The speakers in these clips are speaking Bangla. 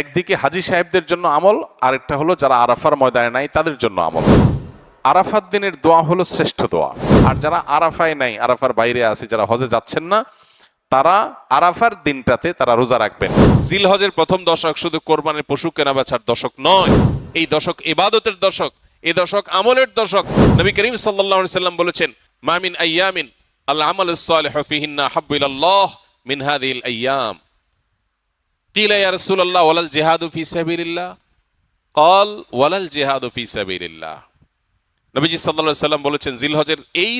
একদিকে হাজী সাহেবদের জন্য আমল, আরেকটা হলো যারা আরাফার ময়দানে নাই তাদের জন্য আমল। আরাফার দিনের দোয়া হলো শ্রেষ্ঠ দোয়া। আর যারা আরাফায় নাই, আরাফার বাইরে আছে, যারা হজে যাচ্ছেন না, তারা আরাফার দিনটাতে তারা রোজা রাখবেন। জিলহজের প্রথম দশক শুধু কোরবানির পশু কেনা বেচার দশক নয়, এই দশক ইবাদতের দশক, এই দশক আমলের দশক। নবী করিম সাল্লাল্লাহু আলাইহি সাল্লাম বলেছেন, মা মিন আইয়ামিন আল আমালুস সালিহু ফিহিন্না হাব্বু ইলাল্লাহ মিন হাযিহিল আইয়াম। কিলা ইয়া রাসূলুল্লাহ ওয়ালাল জিহাদু ফি সাবিলিল্লাহ? ক্বাল ওয়ালাল জিহাদু ফি সাবিলিল্লাহ। নবীজি সাল্লাল্লাহু আলাইহি সাল্লাম বলেছেন, জিলহজের এই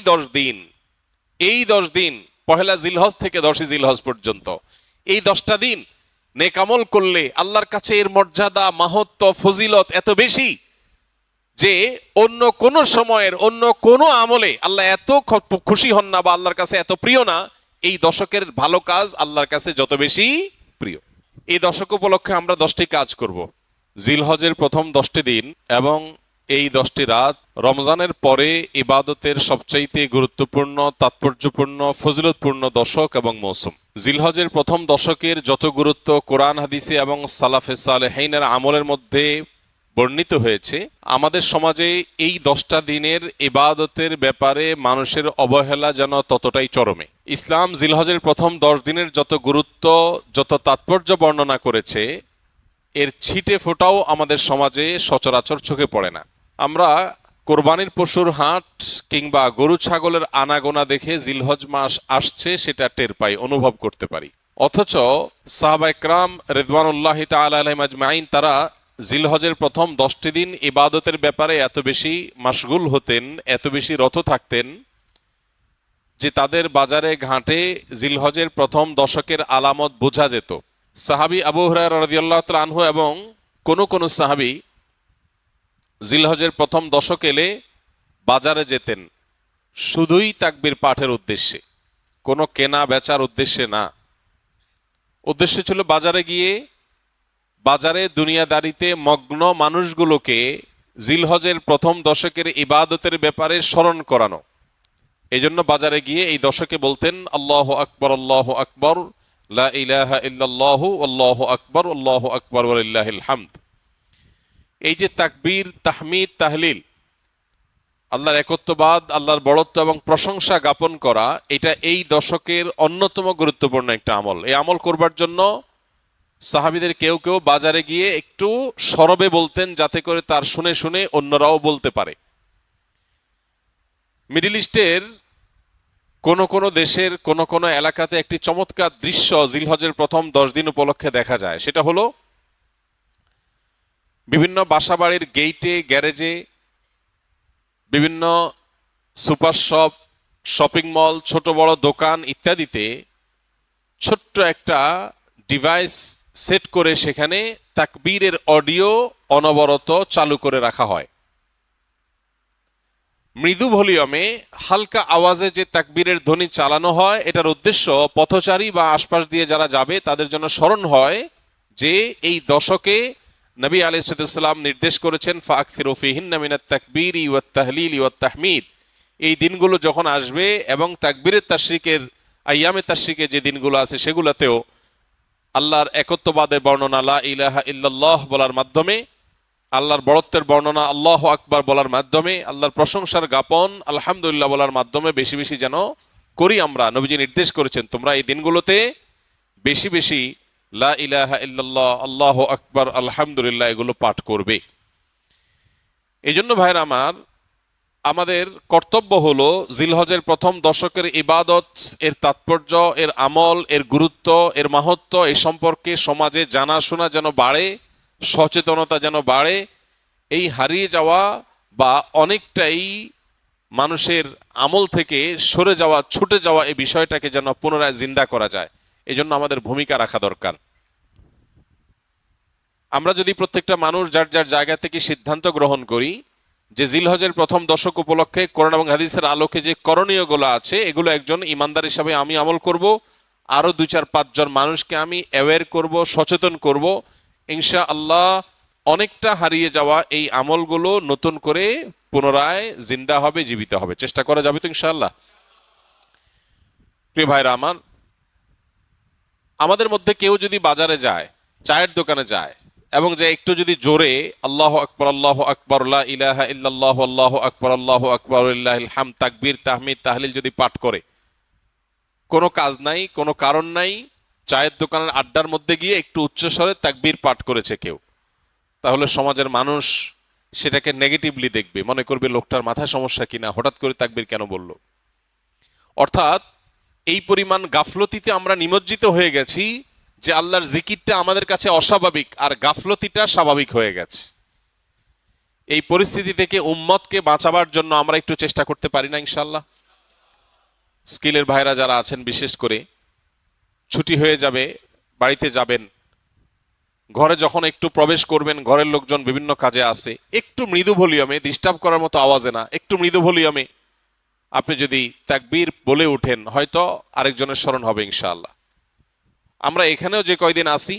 10 দিন পহেলা জিলহজ থেকে 10 জিলহজ পর্যন্ত এই 10টা দিন নেক আমল করলে আল্লাহর কাছে এর মর্যাদা, মাহাত্ম্য, ফজিলত এত বেশি যে অন্য কোন সময়ের অন্য কোন আমলে আল্লাহ এত খুশি হন না বা আল্লাহর কাছে এত প্রিয় না। এই দশকের ভালো কাজ আল্লাহর কাছে যত বেশি প্রিয়। এই দশক উপলক্ষে আমরা 10টি কাজ করব। জিলহজের প্রথম 10টি দিন এবং এই 10টি রাত রমজানের পরে ইবাদতের সবচাইতে গুরুত্বপূর্ণ, তাৎপর্যপূর্ণ, ফজিলতপূর্ণ দশক এবং মৌসুম। জিলহজের প্রথম দশকের যত গুরুত্ব কোরআন হাদিসে এবং সালাফে সালেহীনের আমলের মধ্যে বর্ণিত হয়েছে, আমাদের সমাজে এই 10টা দিনের ইবাদতের ব্যাপারে মানুষের অবহেলা যেন ততটাই চরমে। ইসলাম জিলহজের প্রথম 10 দিনের যত গুরুত্ব, যত তাৎপর্য বর্ণনা করেছে, এর ছিটে ফোটাও আমাদের সমাজে সচরাচর চোখে পড়ে না। আমরা কোরবানির পশুর হাট কিংবা গরু ছাগলের আনাগোনা দেখে জিলহজ মাস আসছে সেটা টের পাই, অনুভব করতে পারি। অথচ সাহাবায়ে কেরাম রিদওয়ানুল্লাহি তাআলা আলাইহিম আজমাইন তারা জিলহজের প্রথম 10টি দিন ইবাদতের ব্যাপারে এত বেশি মাশগুল হতেন, এত বেশি রত থাকতেন যে তাদের বাজারে ঘাটে জিলহজের প্রথম দশকের আলামত বোঝা যেত। সাহাবী আবু হুরায়রা রাদিয়াল্লাহু তাআলা আনহু এবং কোন সাহাবী জিলহজের প্রথম দশক এলে বাজারে যেতেন শুধুই তাকবীর পাঠের উদ্দেশ্যে, কোনো কেনা বেচার উদ্দেশ্যে না। উদ্দেশ্য ছিল বাজারে গিয়ে বাজারে দুনিয়াদারিতে মগ্ন মানুষগুলোকে জিলহজের প্রথম দশকের ইবাদতের ব্যাপারে স্মরণ করানো। এজন্য বাজারে গিয়ে এই দশকে বলতেন, আল্লাহু আকবার, আল্লাহু আকবার, লা ইলাহা ইল্লাল্লাহু, আল্লাহু আকবার, আল্লাহু আকবার ওয়া লিল্লাহিল হামদ। এই যে তাকবীর, তাহমিদ, তাহলিল, আল্লাহর একত্ববাদ, আল্লাহর বড়ত্ব এবং প্রশংসা জ্ঞাপন করা, এটা এই দশকের অন্যতম গুরুত্বপূর্ণ একটা আমল। এই আমল করবার জন্য সাহাবীদের কেউ কেউ বাজারে গিয়ে একটু সরবে বলতেন, যাতে করে তার শুনে শুনে অন্যরাও বলতে পারে। মিডল ইস্টের কোন দেশের কোন এলাকাতে একটি চমৎকার দৃশ্য জিলহজের প্রথম 10 দিন উপলক্ষে দেখা যায়। সেটা হলো বিভিন্ন বাসাবাড়ির গেইটে, গ্যারেজে, বিভিন্ন সুপার শপ, শপিং মল, ছোট বড় দোকান ইত্যাদিতে ছোট্ট একটা ডিভাইস সেট করে সেখানে তাকবীরের অডিও অনবরত চালু করে রাখা হয়। মৃদু ভলিউমে হালকা আওয়াজে যে তাকবীরের ধ্বনি চালানো হয়, এটার উদ্দেশ্য পথচারী বা আশপাশ দিয়ে যারা যাবে তাদের জন্য স্মরণ হয় যে এই দশকে নবী আলাইহিস সালাম নির্দেশ করেছেন, ফাকসিরু ফিহিন্না মিনাত তাকবীরি ওয়াত তাহলিলি ওয়াত তাহমিদ। এই দিনগুলো যখন আসবে এবং তাকবীরের তাশরিকের, আইয়ামে তাশরিকে যে দিনগুলো আছে সেগুলোতেও আল্লাহর একত্ববাদের বর্ণনা লা ইলাহা ইল্লাল্লাহ বলার মাধ্যমে, আল্লাহর বড়ত্বের বর্ণনা আল্লাহু আকবার বলার মাধ্যমে, আল্লাহর প্রশংসার জ্ঞাপন আলহামদুলিল্লাহ বলার মাধ্যমে বেশি বেশি যেন করি আমরা। নবীজি নির্দেশ করেছেন, তোমরা এই দিনগুলোতে বেশি বেশি লা ইলাহা ইল্লাল্লাহ, আল্লাহু আকবার, আলহামদুলিল্লাহ এগুলো পাঠ করবে। এই জন্য ভাইরা আমার, আমাদের কর্তব্য হলো জিলহজের প্রথম দশকের ইবাদত, এর তাৎপর্য, এর আমল, এর গুরুত্ব, এর মাহাত্ম্য এই সম্পর্কে সমাজে জানাশোনা যেন বাড়ে, সচেতনতা যেন বাড়ে। এই হারিয়ে যাওয়া বা অনেকটাই মানুষের আমল থেকে সরে যাওয়া, ছুটে যাওয়া এই বিষয়টাকে যেন পুনরায় জিন্দা করা যায়, এই জন্য আমাদের ভূমিকা রাখা দরকার। আমরা যদি প্রত্যেকটা মানুষ যার যার জায়গা থেকে সিদ্ধান্ত গ্রহণ করি যে জিলহজের প্রথম দশক উপলক্ষে কোরআন এবং হাদিসের আলোকে যে করণীয়গুলো আছে এগুলো একজন ইমানদার হিসাবে আমি আমল করব, আরো 2-4-5 জন মানুষকে আমি অ্যাওয়্যার করব, সচেতন করব, ইনশাআল্লাহ অনেকটা হারিয়ে যাওয়া এই আমলগুলো নতুন করে পুনরায় জিন্দা হবে, জীবিত হবে। চেষ্টা করা যাবে তো ইনশাআল্লাহ? প্রিয় ভাইরা আমার, আমাদের মধ্যে কেউ যদি বাজারে যায়, চায়ের দোকানে যায়, এবং যে একটু যদি জোরে আল্লাহু আকবার লা ইলাহা ইল্লাল্লাহু আল্লাহু আকবার লিল্লাহিল হামদ তাকবীর তাহমিদ তাহলিল যদি পাঠ করে, কোনো কাজ নাই, কোনো কারণ নাই, চায়ের দোকানের আড্ডার মধ্যে গিয়ে একটু উচ্চস্বরে তাকবীর পাঠ করেছে কেউ, তাহলে সমাজের মানুষ সেটাকে নেগেটিভলি দেখবে, মনে করবে লোকটার মাথায় সমস্যা কিনা, হঠাৎ করে তাকবীর কেন বলল। অর্থাৎ এই পরিমাণ গাফলতিতে আমরা নিমজ্জিত হয়ে গেছি যে আল্লাহর জিকিরটা আমাদের কাছে অস্বাভাবিক আর গাফলতিটা স্বাভাবিক হয়ে গেছে। এই পরিস্থিতি থেকে উম্মতকে বাঁচাবার জন্য আমরা একটু চেষ্টা করতে পারি না ইনশাআল্লাহ? স্কিলের ভাইরা যারা আছেন, বিশেষ করে ছুটি হয়ে যাবে, বাড়িতে যাবেন, ঘরে যখন একটু প্রবেশ করবেন, ঘরের লোকজন বিভিন্ন কাজে আছে, একটু মৃদু ভলিউমে, ডিস্টার্ব করার মতো আওয়াজে না, একটু মৃদু ভলিউমে আপনি যদি তাকবীর বলে উঠেন, হয়তো আরেকজনের স্মরণ হবে ইনশাআল্লাহ। আমরা এখানেও যে কয়দিন আসি,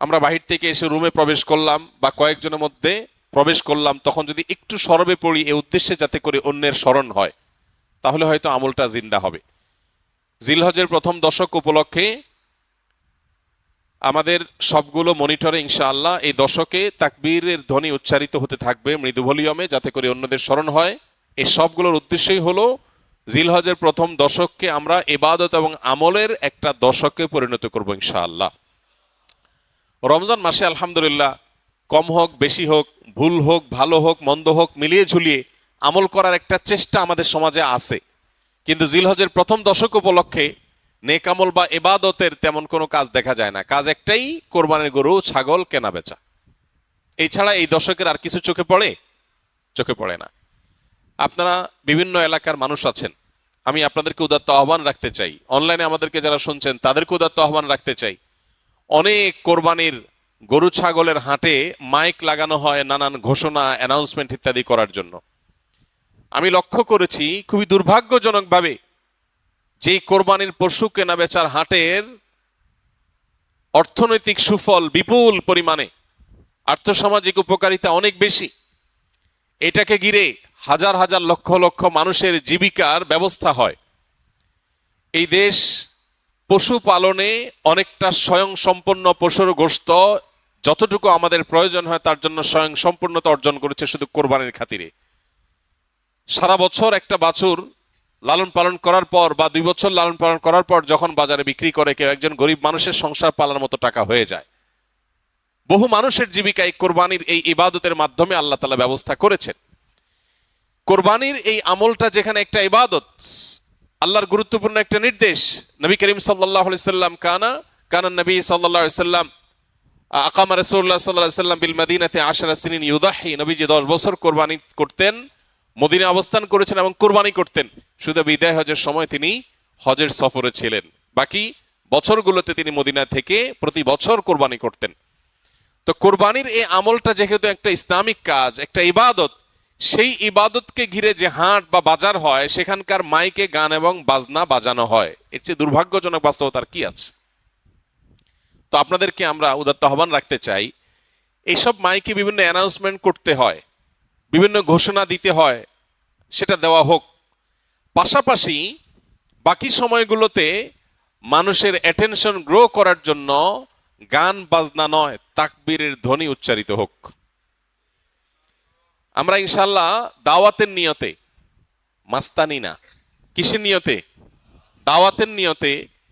আমরা বাহির থেকে এসে রুমে প্রবেশ করলাম বা কয়েকজনের মধ্যে প্রবেশ করলাম, তখন যদি একটু সরবে পড়ি এই উদ্দেশ্যে যাতে করে অন্যের স্মরণ হয়, তাহলে হয়তো আমলটা জিন্দা হবে। জিলহজের প্রথম দশক উপলক্ষে আমাদের সবগুলো মনিটরে ইনশাআল্লাহ এই দশকে তাকবীরের ধ্বনি উচ্চারিত হতে থাকবে মৃদু ভলিউমে, যাতে করে অন্যদের স্মরণ হয়। এই সবগুলোর উদ্দেশ্যই হলো জিলহজের প্রথম দশককে আমরা ইবাদত এবং আমলের একটা দশকে পরিণত করব ইনশাআল্লাহ। রমজান মাসে আলহামদুলিল্লাহ কম হোক বেশি হোক, ভুল হোক ভালো হোক মন্দ হোক, মিলিয়ে ঝুলিয়ে আমল করার একটা চেষ্টা আমাদের সমাজে আছে, কিন্তু জিলহজের প্রথম দশক উপলক্ষে নেক আমল বা ইবাদতের তেমন কোনো কাজ দেখা যায় না। কাজ একটাই, কোরবানির গরু ছাগল কেনা বেচা। এছাড়া এই দশকের আর কিছু চোখে পড়ে? চোখে পড়ে না। আপনারা বিভিন্ন এলাকার মানুষ আছেন, আমি আপনাদেরকে উদাত্ত আহ্বান রাখতে চাই, অনলাইনে আমাদেরকে যারা শুনছেন তাদেরকে উদাত্ত আহ্বান রাখতে চাই। অনেক কোরবানির গরু ছাগলের হাটে মাইক লাগানো হয় নানান ঘোষণা, অ্যানাউন্সমেন্ট ইত্যাদি করার জন্য। আমি লক্ষ্য করেছি খুবই দুর্ভাগ্যজনকভাবে যে কোরবানির পশু কেনা বেচার হাটের অর্থনৈতিক সুফল বিপুল পরিমাণে, আর্থসামাজিক উপকারিতা অনেক বেশি, এটাকে ঘিরে হাজার হাজার লক্ষ লক্ষ মানুষের জীবিকার ব্যবস্থা হয়। এই দেশ পশু পালনে অনেকটা স্বয়ং সম্পন্ন, পশুর গোশত যতটুকু আমাদের প্রয়োজন হয় তার জন্য স্বয়ং সম্পূর্ণতা অর্জন করেছে শুধু কোরবানির খাতিরে। সারা বছর একটা বাছুর লালন পালন করার পর বা 2 বছর লালন পালন করার পর যখন বাজারে বিক্রি করে কেউ, একজন গরিব মানুষের সংসার পালার মতো টাকা হয়ে যায়। বহু মানুষের জীবিকা এই কোরবানির এই ইবাদতের মাধ্যমে আল্লাহ তাআলা ব্যবস্থা করেছেন। কোরবানির এই আমলটা যেখানে একটা ইবাদত, আল্লাহর গুরুত্বপূর্ণ একটা নির্দেশ, নবী করিম সাল্লাল্লাহু আলাইহি সাল্লাম কানা নবী সাল্লাল্লাহু আলাইহি সাল্লাম আকামা রাসূলুল্লাহ সাল্লাল্লাহু আলাইহি সাল্লাম বিল মদিনাতে 10 সিনিন ইউদাহি, নবীজি 10 বছর কোরবানি করতেন, মদিনায় অবস্থান করেছেন এবং কোরবানি করতেন। শুধু বিদায় হজের সময় তিনি হজের সফরে ছিলেন, বাকি বছরগুলোতে তিনি মদিনা থেকে প্রতি বছর কোরবানি করতেন। তো কোরবানির এই আমলটা যেহেতু একটা ইসলামিক কাজ, একটা ইবাদত, সেই ইবাদতকে ঘিরে যে হাট বা বাজার হয় সেখানকার মাইকে গান এবং বাজনা বাজানো হয়, এর চেয়ে দুর্ভাগ্যজনক বাস্তবতার কি আছে? তো আপনাদেরকে আমরা উদাত্ত আহ্বান রাখতে চাই, এইসব মাইকে বিভিন্ন অ্যানাউন্সমেন্ট করতে হয়, বিভিন্ন ঘোষণা দিতে হয়, সেটা দেওয়া হোক। পাশাপাশি বাকি সময়গুলোতে মানুষের অ্যাটেনশন গ্রো করার জন্য গান বাজনা নয়, তাকবীরের ধ্বনি উচ্চারিত হোক। আমরা ইনশাল্লাহ দাওয়াতের নিয়তে, মাস্তানি না, কিসের নিয়তে? দাওয়াতের নিয়তে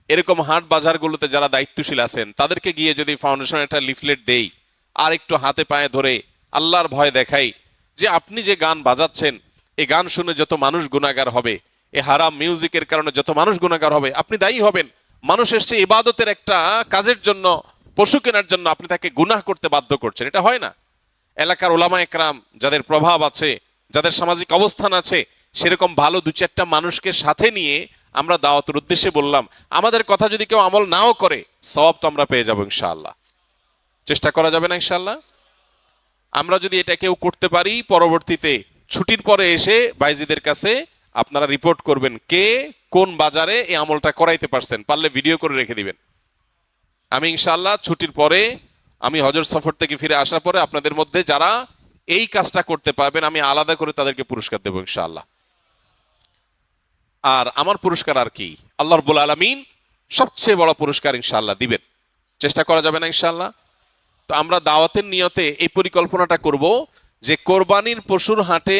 এরকম হাট বাজারগুলোতে যারা দায়িত্বশীল আছেন তাদেরকে গিয়ে যদি ফাউন্ডেশন একটা লিফলেট দেই আর একটু হাতে পায়ে ধরে আল্লাহর ভয় দেখাই যে আপনি যে গান বাজাচ্ছেন, এই গান শুনে যত মানুষ গুনাহগার হবে, এই হারাম মিউজিকের কারণে যত মানুষ গুনাহগার হবে, আপনি দায়ী হবেন। মানুষ এসছে ইবাদতের একটা কাজের জন্য, পশু কেনার জন্য, আপনি তাকে গুনাহ করতে বাধ্য করছেন, এটা হয় না। এলাকার ওলামা একরাম যাদের প্রভাব আছে, যাদের সামাজিক অবস্থান আছে, সেরকম ভালো 2-4টা মানুষকে সাথে নিয়ে আমরা দাওয়াতের উদ্দেশ্যে বললাম। আমাদের কথা যদি কেউ আমল নাও করে, সওয়াব তো আমরা পেয়ে যাবো ইনশাআল্লাহ। চেষ্টা করা যাবে না ইনশাআল্লাহ? আমরা যদি এটা কেউ করতে পারি, পরবর্তীতে ছুটির পরে এসে বাইজিদের কাছে আপনারা রিপোর্ট করবেন কে কোন বাজারে এই আমলটা করাইতে পারছেন, পারলে ভিডিও করে রেখে দিবেন। আমি ইনশাআল্লাহ ছুটির পরে, আমি হজের সফর থেকে ফিরে আসার পরে আপনাদের মধ্যে যারা এই কাজটা করতে পারবেন আমি আলাদা করে তাদেরকে পুরস্কার দেবো ইনশাআল্লাহ। আর আমার পুরস্কার আর কি, আল্লাহ রাব্বুল আলামিন সবচেয়ে বড় পুরস্কার ইনশাআল্লাহ দিবেন। চেষ্টা করা যাবে না ইনশাআল্লাহ? তো আমরা দাওয়াতের নিয়তে এই পরিকল্পনাটা করব যে কোরবানির পশুর হাটে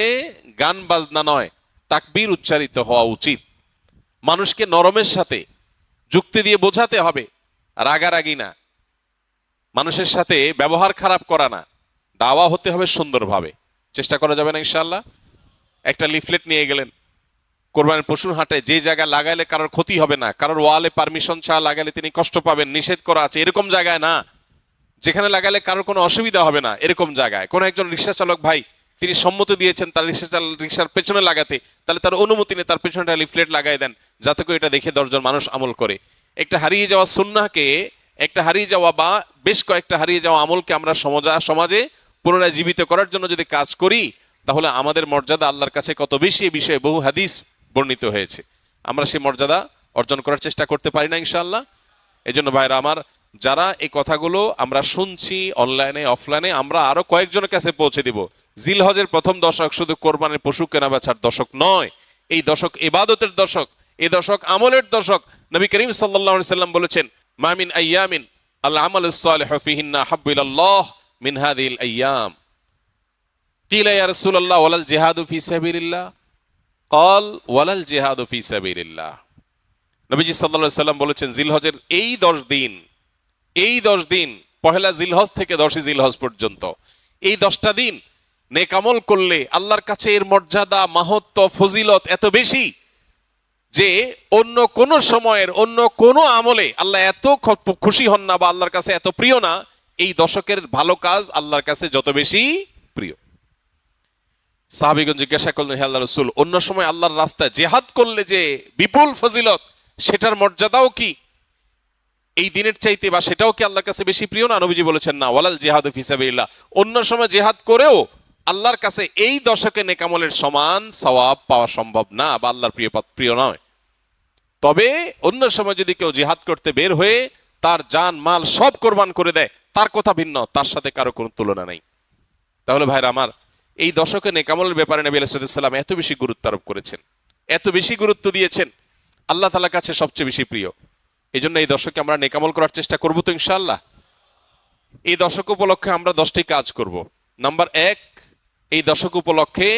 গান বাজনা নয়, তাকবীর উচ্চারিত হওয়া উচিত। মানুষকে নরমের সাথে যুক্তি দিয়ে বোঝাতে হবে, রাগারাগি না, মানুষের সাথে ব্যবহার খারাপ করা না, দাওয়া হতে হবে সুন্দরভাবে। চেষ্টা করা যাবে না ইনশাআল্লাহ? একটা লিফলেট নিয়ে গেলেন কোরবানির পশুর হাটে, যে জায়গায় লাগাইলে কারোর ক্ষতি হবে না, কারোর ওয়ালে পারমিশন ছাড়া লাগালে তিনি কষ্ট পাবেন, নিষেধ করা আছে, এরকম জায়গায় না। যেখানে লাগালে কারোর কোনো অসুবিধা হবে না এরকম জায়গায়। কোন একজন রিক্সা চালক ভাই তিনি সম্মতি দিয়েছেন তার রিক্সার পেছনে লাগাতে, তাহলে তার অনুমতি নিয়ে তার পেছনে লিফলেট লাগাই দেন, যাতে করে এটা দেখে 10 জন মানুষ আমল করে। একটা হারিয়ে যাওয়া সুন্নাহকে, একটা হারিয়ে যাওয়া বা বেশ কয়েকটা হারিয়ে যাওয়া আমলকে আমরা সমাজে পুনরায় জীবিত করার জন্য যদি কাজ করি, তাহলে আমাদের মর্যাদা আল্লাহর কাছে কত বেশি, এই বিষয়ে বহু হাদিস বর্ণিত হয়েছে। আমরা সেই মর্যাদা অর্জন করার চেষ্টা করতে পারি না ইনশাআল্লাহ? এই জন্য ভাইরা আমার, যারা এই কথাগুলো আমরা শুনছি অনলাইনে অফলাইনে, আমরা আরো কয়েকজনের কাছে পৌঁছে দিব। জিলহজের প্রথম দশক শুধু কোরবানির পশু কেনা বেচার দশক নয়, এই দশক ইবাদতের দশক, এই দশক আমলের দশক। নবী করিম সাল্লাল্লাহু আলাইহি সাল্লাম বলেছেন, মা মিন আইয়ামিন আল আমালুস সালিহু ফিহিন্না হাব্বু ইলাল্লাহ মিন হাযিহিল আইয়াম। কিলা ইয়া রাসূলুল্লাহ ওয়ালাল জিহাদু ফি সাবিলিল্লাহ? ক্বাল ওয়ালাল জিহাদু ফি সাবিলিল্লাহ। নবীজি সাল্লাল্লাহু আলাইহি সাল্লাম বলেছেন, জিলহজের এই 10 দিন, এই 10 দিন, পহেলা জিলহজ থেকে 10ই জিলহজ পর্যন্ত, এই 10টা দিন নেক আমল করলে আল্লাহর কাছে এর মর্যাদা, মাহাত্ম্য, ফজিলত এত বেশি যে অন্য কোন সময়ের অন্য কোন আমলে আল্লাহ এত খুশি হন না বা আল্লাহর কাছে এত প্রিয় না। এই দশকের ভালো কাজ আল্লাহর কাছে যত বেশি প্রিয়। সাহাবীগণ জিজ্ঞাসা করলেন, হে আল্লাহর রাসূল, অন্য সময় আল্লাহর রাস্তায় জিহাদ করলে যে বিপুল ফজিলত, সেটার মর্যাদাও কি এই দিনের চাইতে বা সেটাও কি আল্লাহর কাছে বেশি প্রিয় না? নবীজি বলেছেন, না, ওয়ালাল জিহাদু ফি সাবিলিল্লাহ। অন্য সময় জিহাদ করেও আল্লাহর কাছে এই দশকে নেক আমলের সমান সওয়াব পাওয়া সম্ভব না বা আল্লাহর প্রিয় নয়। তবে অন্য সময় যদি কেউ জিহাদ করতে বের হয়ে তার জান মাল সব কোরবান করে দেয়, তার কথা ভিন্ন, তার সাথে কারো কোনো তুলনা নাই। তাহলে ভাইরা আমার, এই দশকে নেক আমলের ব্যাপারে নবী আলাইহিস সালাম এত বেশি গুরুত্ব আরোপ করেছেন, এত বেশি গুরুত্ব দিয়েছেন, আল্লাহ তাআলার কাছে সবচেয়ে বেশি প্রিয়। এই জন্য এই দশকে আমরা নেক আমল করার চেষ্টা করবো তো ইনশাআল্লাহ? এই দশক উপলক্ষে আমরা 10টি কাজ করব। নাম্বার 1, এই দশক উপলক্ষে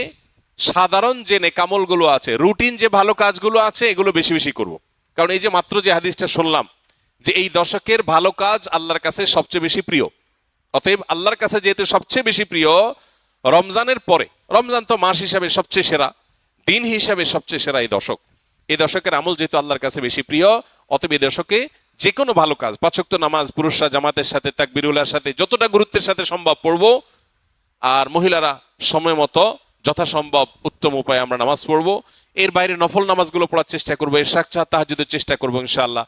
সাধারণ যে নেক আমলগুলো আছে, রুটিন যে ভালো কাজগুলো আছে, এগুলো বেশি বেশি করব। কারণ এই যে মাত্র যে হাদিসটা শুনলাম যে এই দশকের ভালো কাজ আল্লাহর কাছে সবচেয়ে বেশি প্রিয়, অতএব আল্লাহর কাছে যেহেতু সবচেয়ে বেশি প্রিয়, রমজানের পরে, রমজান তো মাস হিসাবে সবচেয়ে সেরা, দিন হিসাবে সবচেয়ে সেরা এই দশক, এই দশকের আমল যেহেতু আল্লাহর কাছে বেশি প্রিয়, অতএব এই দশকে যে কোনো ভালো কাজ, 5 ওয়াক্ত নামাজ পুরুষরা জামাতের সাথে তাকবীরুল্লাহর সাথে যতটা গুরুত্বের সাথে সম্ভব পড়বো, আর মহিলারা সময় মতো যথাসম্ভব উত্তম উপায়ে আমরা নামাজ পড়বো। এর বাইরে নফল নামাজগুলো পড়ার চেষ্টা করবো, ইশরাক তাহাজ্জুদের চেষ্টা করবো ইনশাআল্লাহ।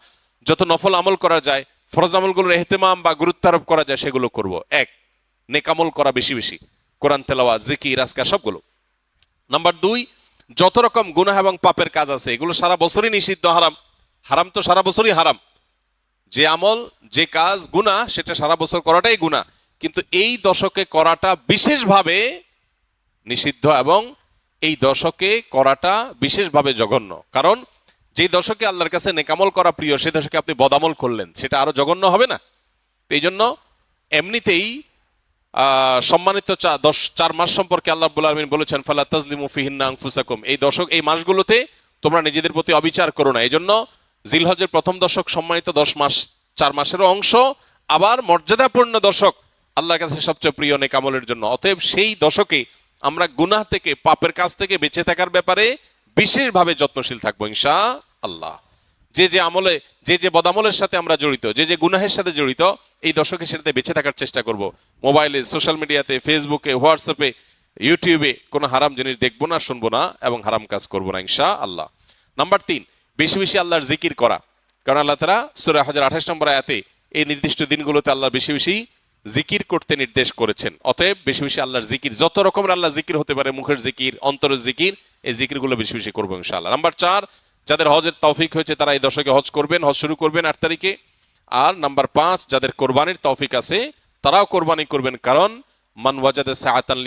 যত নফল আমল করা যায়, ফরজ আমলগুলোর ইহতিমাম বা গুরুত্ব আরোপ করা যায়, সেগুলো করব। 1, নেক আমল করা বেশি বেশি, কোরআন তেলাওয়াত, জিকির, আজকার সবগুলো। নাম্বার 2, যত রকম গুনাহ এবং পাপের কাজ আছে এগুলো সারা বছরই নিষিদ্ধ, হারাম। হারাম তো সারা বছরই হারাম। যে আমল, যে কাজ গুনাহ, সেটা সারা বছর করাটাই গুনাহ, কিন্তু এই দশকে করাটা বিশেষভাবে নিষিদ্ধ এবং এই দশকে করাটা বিশেষভাবে জঘন্য। কারণ যে দশকে আল্লাহর কাছে নেক আমল করা প্রিয়, সেই দশকে আপনি বদামল করলেন, সেটা আরো জঘন্য হবে না? এই জন্য এমনিতেই সম্মানিত 4 মাস সম্পর্কে আল্লাহ রাব্বুল আলামিন বলেছেন, ফালা তাজলিমু ফিহিন্না আনফুসাকুম। এই দশক, এই মাসগুলোতে তোমরা নিজেদের প্রতি অবিচার করো না। এই জন্য জিলহজের প্রথম দশক সম্মানিত 10 মাস, 4 মাসেরও অংশ, আবার মর্যাদাপূর্ণ দশক, আল্লাহর কাছে সবচেয়ে প্রিয় নেক আমলের জন্য। অতএব সেই দশকে আমরা গুনাহ থেকে, পাপের কাজ থেকে বেঁচে থাকার ব্যাপারে বিশেষভাবে যত্নশীল থাকবো ইনশাআল্লাহ। যে আমলে, যে বদামলের সাথে আমরা জড়িত, যে গুনাহের সাথে জড়িত, এই দশকে সেটাতে বেঁচে থাকার চেষ্টা করব। মোবাইলে, সোশ্যাল মিডিয়াতে, ফেসবুকে, হোয়াটসঅ্যাপে, ইউটিউবে কোনো হারাম জিনিস দেখবো না, শুনবো না এবং হারাম কাজ করবো না ইনশাআল্লাহ। নাম্বার 3, বেশি বেশি আল্লাহর জিকির করা। কারণ আল্লাহ তাআলা সূরা হজের 28 নম্বর আয়াতে এই নির্দিষ্ট দিনগুলোতে আল্লাহ বেশি বেশি জিকির করতে নির্দেশ করেছেন। অতএব বেশি বেশি আল্লাহর জিকির, যত রকমের আল্লাহ জিকির হতে পারে, মুখের জিকির, অন্তরের জিকির, এই জিকিরগুলো বেশি বেশি করবো ইনশাআল্লাহ। নাম্বার 4, যাদের হজের তৌফিক হয়েছে তারা এই দশকে হজ করবেন, হজ শুরু করবেন 8 তারিখে। আর নাম্বার 5, যাদের কোরবানির তৌফিক আছে তারাও কোরবানি করবেন, কারণ মান ওয়াজাদা সাআতান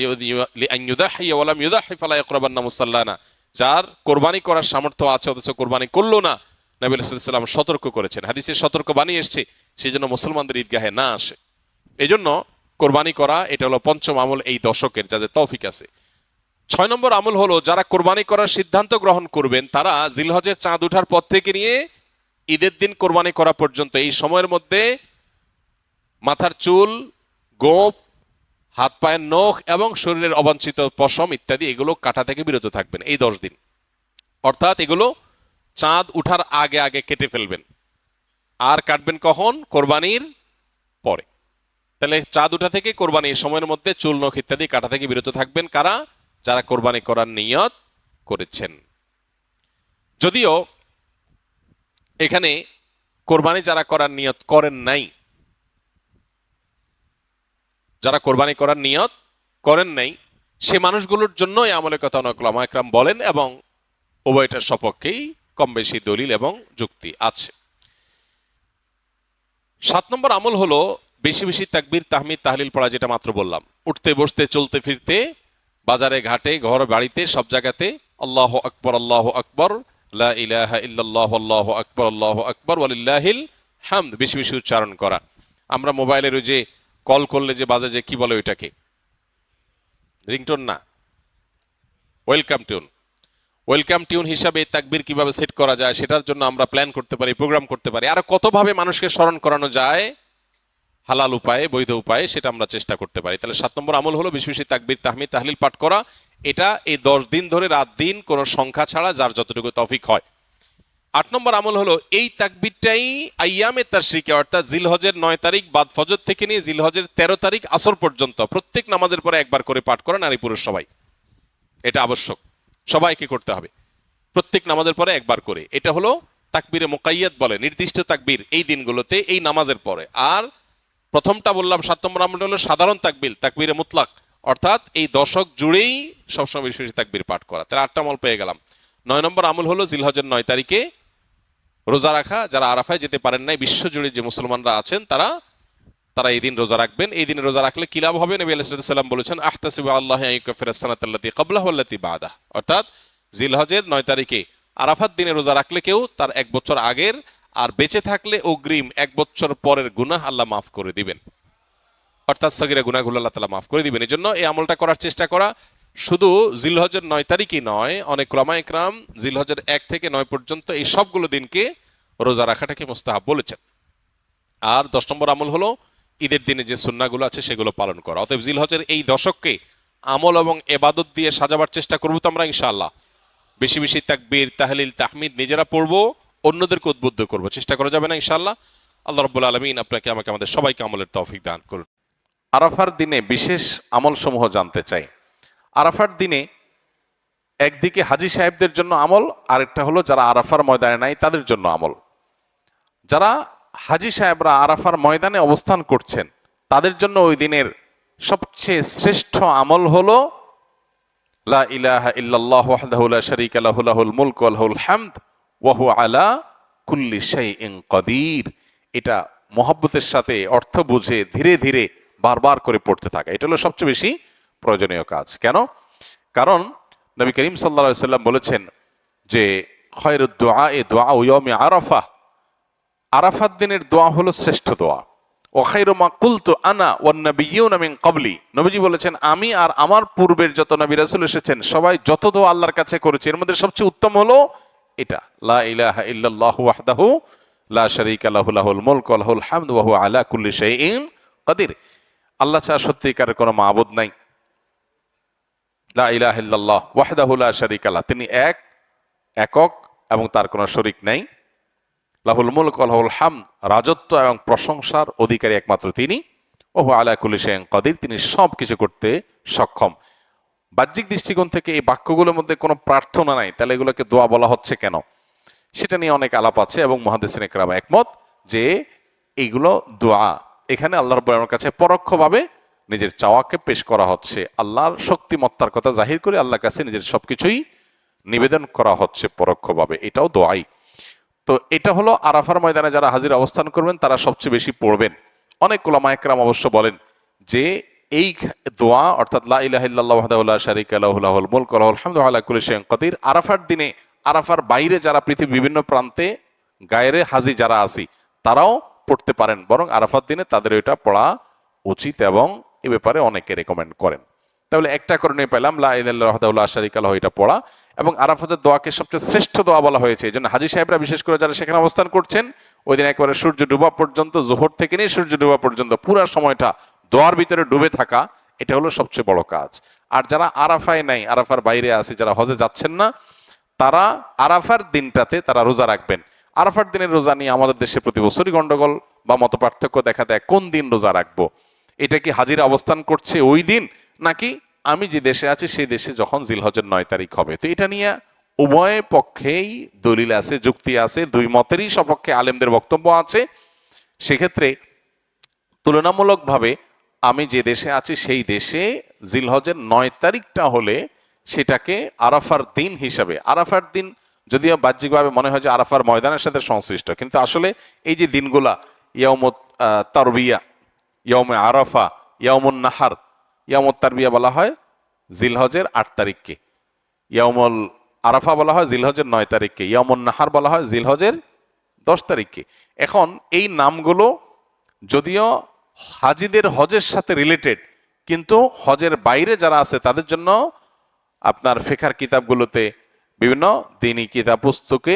লিআন ইউযাহিয়া ওয়া লাম ইউযাহি ফালা ইয়াকরাবান্না মুসাল্লানা। যার কোরবানি করার সামর্থ্য আছে অথচ কোরবানি করলো না, নবী সাল্লাল্লাহু আলাইহি ওয়াসাল্লাম সতর্ক করেছেন, হাদিসে সতর্ক বাণী এসেছে, সেজন্য মুসলমানদের ঈদগাহে না আসে। এই জন্য কোরবানি করা এটা হলো পঞ্চম আমল এই দশকের, যাদের তৌফিক আছে। 6 নম্বর আমল হলো, যারা কোরবানি করার সিদ্ধান্ত গ্রহণ করবেন তারা জিলহজের চাঁদ ওঠার পর থেকে নিয়ে ঈদের দিন কোরবানি করা পর্যন্ত এই সময়ের মধ্যে মাথার চুল, গোঁফ, হাত পায়ের নখ এবং শরীরের অবাঞ্ছিত পশম ইত্যাদি এগুলো কাটা থেকে বিরত থাকবেন এই 10 দিন। অর্থাৎ এগুলো চাঁদ উঠার আগে আগে কেটে ফেলবেন। আর কাটবেন কখন? কোরবানির পরে। তাহলে চাঁদ উঠা থেকে কোরবানি এই সময়ের মধ্যে চুল, নখ ইত্যাদি কাটা থেকে বিরত থাকবেন কারা? যারা কোরবানি করার নিয়ত করেছেন। যদিও এখানে কোরবানি যারা করার নিয়ত করেন নাই, যারা কোরবানি করার নিয়ত করেন নাই সে মানুষগুলোর জন্য এই আমলের কথা অনেক উলামা একরাম বলেন এবং উভয়টার সপক্ষেই কম বেশি দলিল এবং যুক্তি আছে। 7 নম্বর আমল হলো বেশি বেশি তাকবীর, তাহমিদ, তাহলিল পড়া, যেটা মাত্র বললাম। উঠতে বসতে চলতে ফিরতে, বাজারে ঘাটে, ঘর বাড়িতে, সব জায়গাতে আল্লাহু আকবার, আল্লাহু আকবার, লা ইলাহা ইল্লাল্লাহু, আল্লাহু আকবার, আল্লাহু আকবার, ওয়ালিল্লাহিল হামদ বেশি বেশি উচ্চারণ করা। আমরা মোবাইলের ওই যে কল করলে যে বাজে, যে কি বলে ওইটাকে, রিংটোন না, ওয়েলকাম টিউন। ওয়েলকাম টিউন হিসাবে তাকবীর কিভাবে সেট করা যায় সেটার জন্য আমরা প্ল্যান করতে পারি, প্রোগ্রাম করতে পারি। আর কতভাবে মানুষকে স্মরণ করানো যায় হালাল উপায়ে, বৈধ উপায়ে, সেটা আমরা চেষ্টা করতে পারি। তাহলে 7 নম্বর আমল হলো বেশি বেশি তাকবীর, তাহমিদ, তাহলিল পাঠ করা। এটা এই 10 দিন ধরে রাত দিন কোনো সংখ্যা ছাড়া যার যতটুকু তৌফিক হয়। 8 নম্বর আমল হলো এই তাকবীরটাই আইয়ামে তাশরিকে, অর্থাৎ জিলহজের 9 তারিখ বাদ ফজর থেকে নিয়ে জিলহজের 13 তারিখ আসর পর্যন্ত প্রত্যেক নামাজের পরে একবার করে পাঠ করা, নারী পুরুষ সবাই। এটা আবশ্যক, সবাইকে করতে হবে প্রত্যেক নামাজের পরে একবার করে। এটা হলো তাকবীরে মুকাইয়াদ বলে, নির্দিষ্ট তাকবীর এই দিনগুলোতে এই নামাজের পরে। আর প্রথমটা বললাম 7 নম্বর আমল হলো সাধারণ তাকবীর, তাকবীরে মুতলাক, অর্থাৎ এই দশক জুড়েই সবসময় বেশি বেশি তাকবীর পাঠ করা। তাহলে 8টা আমল পেয়ে গেলাম। 9 নম্বর আমল হলো জিলহজের 9 তারিখে রোজা রাখা। যারা আরাফায় যেতে পারেন নাই, বিশ্বজুড়ে যে মুসলমানরা আছেন তারা এই দিন রোজা রাখবেন। এই দিনে রোজা রাখলে কি লাভ হবে? নবী আলাইহিস সালাম বলেছেন, আহতাসিবু আল্লাহ আইয়ুকাফিরাস সানাতাল্লাতী ক্বাবলাহু ওয়াল্লাতী বা'দাহু। অর্থাৎ জিলহজের 9 তারিখে আরাফাত দিনে রোজা রাখলে কেউ তার 1 বছর আগের আর বেঁচে থাকলে অগ্রিম 1 বছর পরের গুনাহ আল্লাহ মাফ করে দিবেন। অর্থাৎ সগীরা গুনাহগুলো আল্লাহ তাআলা মাফ করে দিবেন। এজন্য এই আমলটা করার চেষ্টা করা। শুধু জিলহজের 9 তারিখই নয়, অনেক উলামা ইকরাম জিলহজের 1 থেকে 9 পর্যন্ত এই সবগুলো দিনকে রোজা রাখাটাকে মুস্তাহাব বলেছেন। আর 10 নম্বর আমল হলো ঈদের দিনে যে সুন্নাহগুলো আছে সেগুলো পালন করা। অতএব জিলহজের এই দশককে আমল এবং ইবাদত দিয়ে সাজাবার চেষ্টা করব তো আমরা ইনশাআল্লাহ। বেশি বেশি তাকবীর, তাহলিল, তাহমিদ নিজেরা পড়বো, অন্যদেরকে উদ্বুদ্ধ করব। চেষ্টা করা যাবে না ইনশাআল্লাহ। আল্লাহ রাব্বুল আলামিন আপনাকে, আমাকে, আমাদের সবাইকে আমলের তৌফিক দান করুন। আরাফার দিনে বিশেষ আমলসমূহ জানতে চাই। আরাফার দিনে একদিকে হাজী সাহেবদের জন্য আমল, আরেকটা হলো যারা আরাফার ময়দানে নাই তাদের জন্য আমল। যারা হাজী সাহেবরা আরাফার ময়দানে অবস্থান করছেন তাদের জন্য ওই দিনের সবচেয়ে শ্রেষ্ঠ আমল হলো লা ইলাহা ইল্লাল্লাহু ওয়াহদাহু লা শারীকা লাহু লাহুল মুলকু ওয়া লাহুল হামদ ওয়া হুয়া আলা কুল্লি শাইইন কাদির। এটা মহব্বতের সাথে অর্থ বুঝে ধীরে ধীরে বারবার করে পড়তে থাকা, এটা হলো সবচেয়ে বেশি প্রয়োজনীয় কাজ। কেন? কারণ নবী করিম সাল্লাল্লাহু আলাইহি সাল্লাম বলেছেন যে খায়রুদ দুআ দুআউ ইয়াউমি আরাফা, আরাফাত দিনের দোয়া হলো শ্রেষ্ঠ দোয়া। ওয়া খায়রু মা কুলতু আনা ওয়ান নাবিয়্যুনা মিন ক্বাবলি, নবীজি বলেছেন আমি আর আমার পূর্বের যত নবী রাসূল এসেছেন সবাই যত দোয়া আল্লাহর কাছে করেছে এর মধ্যে সবচেয়ে উত্তম হলো এটা, লা ইলাহা ইল্লাল্লাহু ওয়াহদাহু লা শারীকা লাহু লাহুল মুলকু ওয়া লাহুল হামদু ওয়া হুয়া আলা কুল্লি শাইইন কাদির। আল্লাহ ছাড়া সত্যিকারের কোনো মাবুদ নাই। লা ইলাহা ইল্লাল্লাহ ওয়াহদাহু লা শারীকা লাহু, তিনি একক এবং তার কোনো শরীক নাই। লাহুল মুলক ওয়া লাহুল হামদ, রাজত্ব এবং প্রশংসার অধিকারী একমাত্র তিনি। ওয়া হুয়া আলা কুল্লি শাইইন কাদির, তিনি সব কিছু করতে সক্ষম। বাহ্যিক দৃষ্টিকোণ থেকে এই বাক্যগুলোর মধ্যে কোনো প্রার্থনা নাই, তাহলে এগুলোকে দোয়া বলা হচ্ছে কেন? সেটা নিয়ে অনেক আলাপ আছে এবং মুহাদ্দিসিন ইকরাম একমত যে এইগুলো দোয়া। এখানে আল্লাহ রাব্বুল আলামিনের কাছে পরোক্ষভাবে নিজের চাওয়াকে পেশ করা হচ্ছে, আল্লাহর শক্তিমত্তার কথা জাহির করে আল্লাহর কাছে নিজের সবকিছুই নিবেদন করা হচ্ছে পরোক্ষভাবে, এটাও দোয়াই। তো এটা হলো আরাফার ময়দানে যারা হাজির অবস্থান করবেন তারা সবচেয়ে বেশি পড়বেন। অনেক উলামা ইকরাম অবশ্য বলেন যে এই দোয়া অর্থাৎ লা ইলাহা ইল্লাল্লাহু ওয়াহদাহু লা শারীকা লাহু লাহুল মুলকু ওয়া লাহুল হামদু ওয়া আলা কুল্লি শাইইন কাদির, আরাফার দিনে, আরাফার বাইরে যারা পৃথিবীর বিভিন্ন প্রান্তে গায়রে হাজি যারা আছি তারাও পড়তে পারেন, বরং আরাফার দিনে তাদের এটা পড়া উচিত এবং এ ব্যাপারে অনেকে রেকমেন্ড করেন। তাহলে একটা করণীয় পেলাম, লা ইলাহা ইল্লাল্লাহু ওয়াহদাহু লা শারীকা লাহু, এটা পড়া। এবং আরাফাতের দোয়াকে সবচেয়ে শ্রেষ্ঠ দোয়া বলা হয়েছে। এই জন্য হাজী সাহেবরা বিশেষ করে যারা সেখানে অবস্থান করছেন, ওই দিন একবারে সূর্য ডুবা পর্যন্ত, জোহর থেকে নিয়ে সূর্য ডুবা পর্যন্ত পুরো সময়টা দোয়ার ভিতরে ডুবে থাকা, এটা হলো সবচেয়ে বড় কাজ। আর যারা আরাফায় নাই, আরাফার বাইরে আছে, যারা হজে যাচ্ছেন না, তারা আরাফার দিনটাতে তারা রোজা রাখবেন। আরাফার দিনের রোজা নিয়ে আমাদের দেশে প্রতি বছরই গন্ডগোল বা মত পার্থক্য দেখা দেয়, কোন দিন রোজা রাখবো। এটা কি হাজিরা অবস্থান করছে ওই দিন, নাকি আমি যে দেশে আছি সেই দেশে যখন জিলহজের 9 তারিখ হবে? তো এটা নিয়ে উভয় পক্ষেই দলিল আছে, যুক্তি আছে, দুই মতেরই সপক্ষে আলেমদের বক্তব্য আছে। সেক্ষেত্রে তুলনামূলকভাবে আমি যে দেশে আছি সেই দেশে জিলহজের 9 তারিখটা হলে সেটাকে আরাফার দিন হিসাবে, আরাফার দিন যদিও বাহ্যিকভাবে মনে হয় যে আরাফার ময়দানের সাথে সংশ্লিষ্ট, কিন্তু আসলে এই যে দিনগুলা, ইয়াউমুত তারবিয়া, ইয়াউমে আরাফা, ইয়াউমুন নাহার, ইয়াউমুত তারবিয়া বলা হয় জিলহজের 8 তারিখকে, ইয়াউমুল আরাফা বলা হয় জিলহজের 9 তারিখকে, ইয়াউমুন নাহার বলা হয় জিলহজের 10 তারিখকে। এখন এই নামগুলো যদিও হাজিদের হজের সাথে রিলেটেড, কিন্তু হজের বাইরে যারা আছে তাদের জন্য আপনার ফিকহের কিতাবগুলোতে, বিভিন্ন দ্বীনি কিতাব পুস্তকে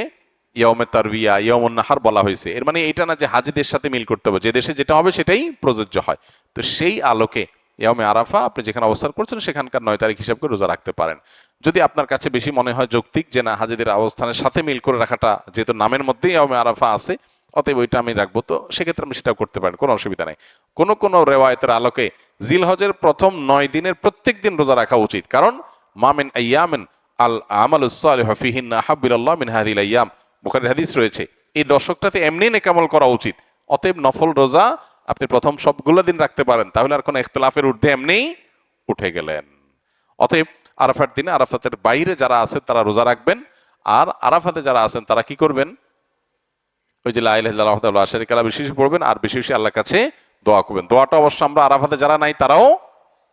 ইয়াউমে তারবিয়া, ইয়াউমুন নাহার বলা হয়েছে। এর মানে এটা না যে হাজিদের সাথে মিল করতে হবে, যে দেশে যেটা হবে সেটাই প্রযোজ্য হয়। তো সেই আলোকে ইয়াউমে আরাফা আপনি যেখানে অবস্থান করছেন সেখানকার 9 তারিখ হিসাব করে রোজা রাখতে পারেন। যদি আপনার কাছে বেশি মনে হয় যৌক্তিক যে না, হাজিদের অবস্থানের সাথে মিল করে রাখাটা, যেহেতু নামের মধ্যেই ইয়াউমে আরাফা আছে, অতএব ওইটা আমি রাখবো, তো সেক্ষেত্রে আপনি সেটাও করতে পারেন, কোনো অসুবিধা নেই। কোন কোন রেওয়ায়তের আলোকে জিলহজের প্রথম 9 দিনের প্রত্যেক দিন রোজা রাখা উচিত, কারণ মামিন আইয়ামিন আল আমালুস সালিহু ফিহিন্না আহাব্বুলিল্লাহ মিন হাযিহিল আইয়াম, বুখারীর হাদিস রয়েছে। এই দশকটাতে এমনি নেক আমল করা উচিত। অতএব নফল রোজা আপনি প্রথম সবগুলো দিন রাখতে পারেন, তাহলে আর কোনো ইখতিলাফের ঊর্ধ্বে এমনিই উঠে গেলেন। অতএব আরাফার দিনে আরাফাতের বাইরে যারা আছেন তারা রোজা রাখবেন, আর আরাফাতে যারা আছেন তারা কি করবেন? ওই যে লা ইলাহা ইল্লাল্লাহু ওয়াহদাহু লা শারীকা লাহু বেশি বেশি পড়বেন, আর বেশি বেশি আল্লাহর কাছে দোয়া করবেন। দোয়াটা অবশ্য আমরা আরাফাতে যারা নাই তারাও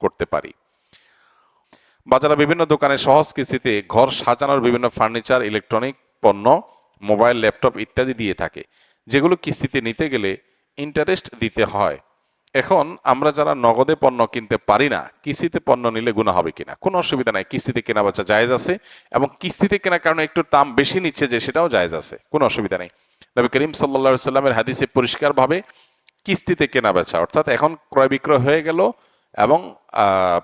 করতে পারি। বা যারা বিভিন্ন দোকানে সহজ কিস্তিতে ঘর সাজানোর বিভিন্ন ফার্নিচার, ইলেকট্রনিক পণ্য, মোবাইল, ল্যাপটপ ইত্যাদি দিয়ে থাকে, যেগুলো কিস্তিতে নিতে গেলে ইন্টারেস্ট দিতে হয়। এখন আমরা যারা নগদে পণ্য কিনতে পারি না, কিস্তিতে পণ্য নিলে গুনাহ হবে কিনা? কোনো অসুবিধা নাই, কিস্তিতে কেনা বেচা জায়েজ আছে, এবং কিস্তিতে কেনার কারণে একটু দাম বেশি নিচ্ছে যে, সেটাও জায়েজ আছে, কোনো অসুবিধা নেই। নবী করিম সাল্লাল্লাহু আলাইহি সাল্লামের হাদিসে পরিষ্কারভাবে কিস্তিতে কেনা বেচা, অর্থাৎ এখন ক্রয় বিক্রয় হয়ে গেল এবং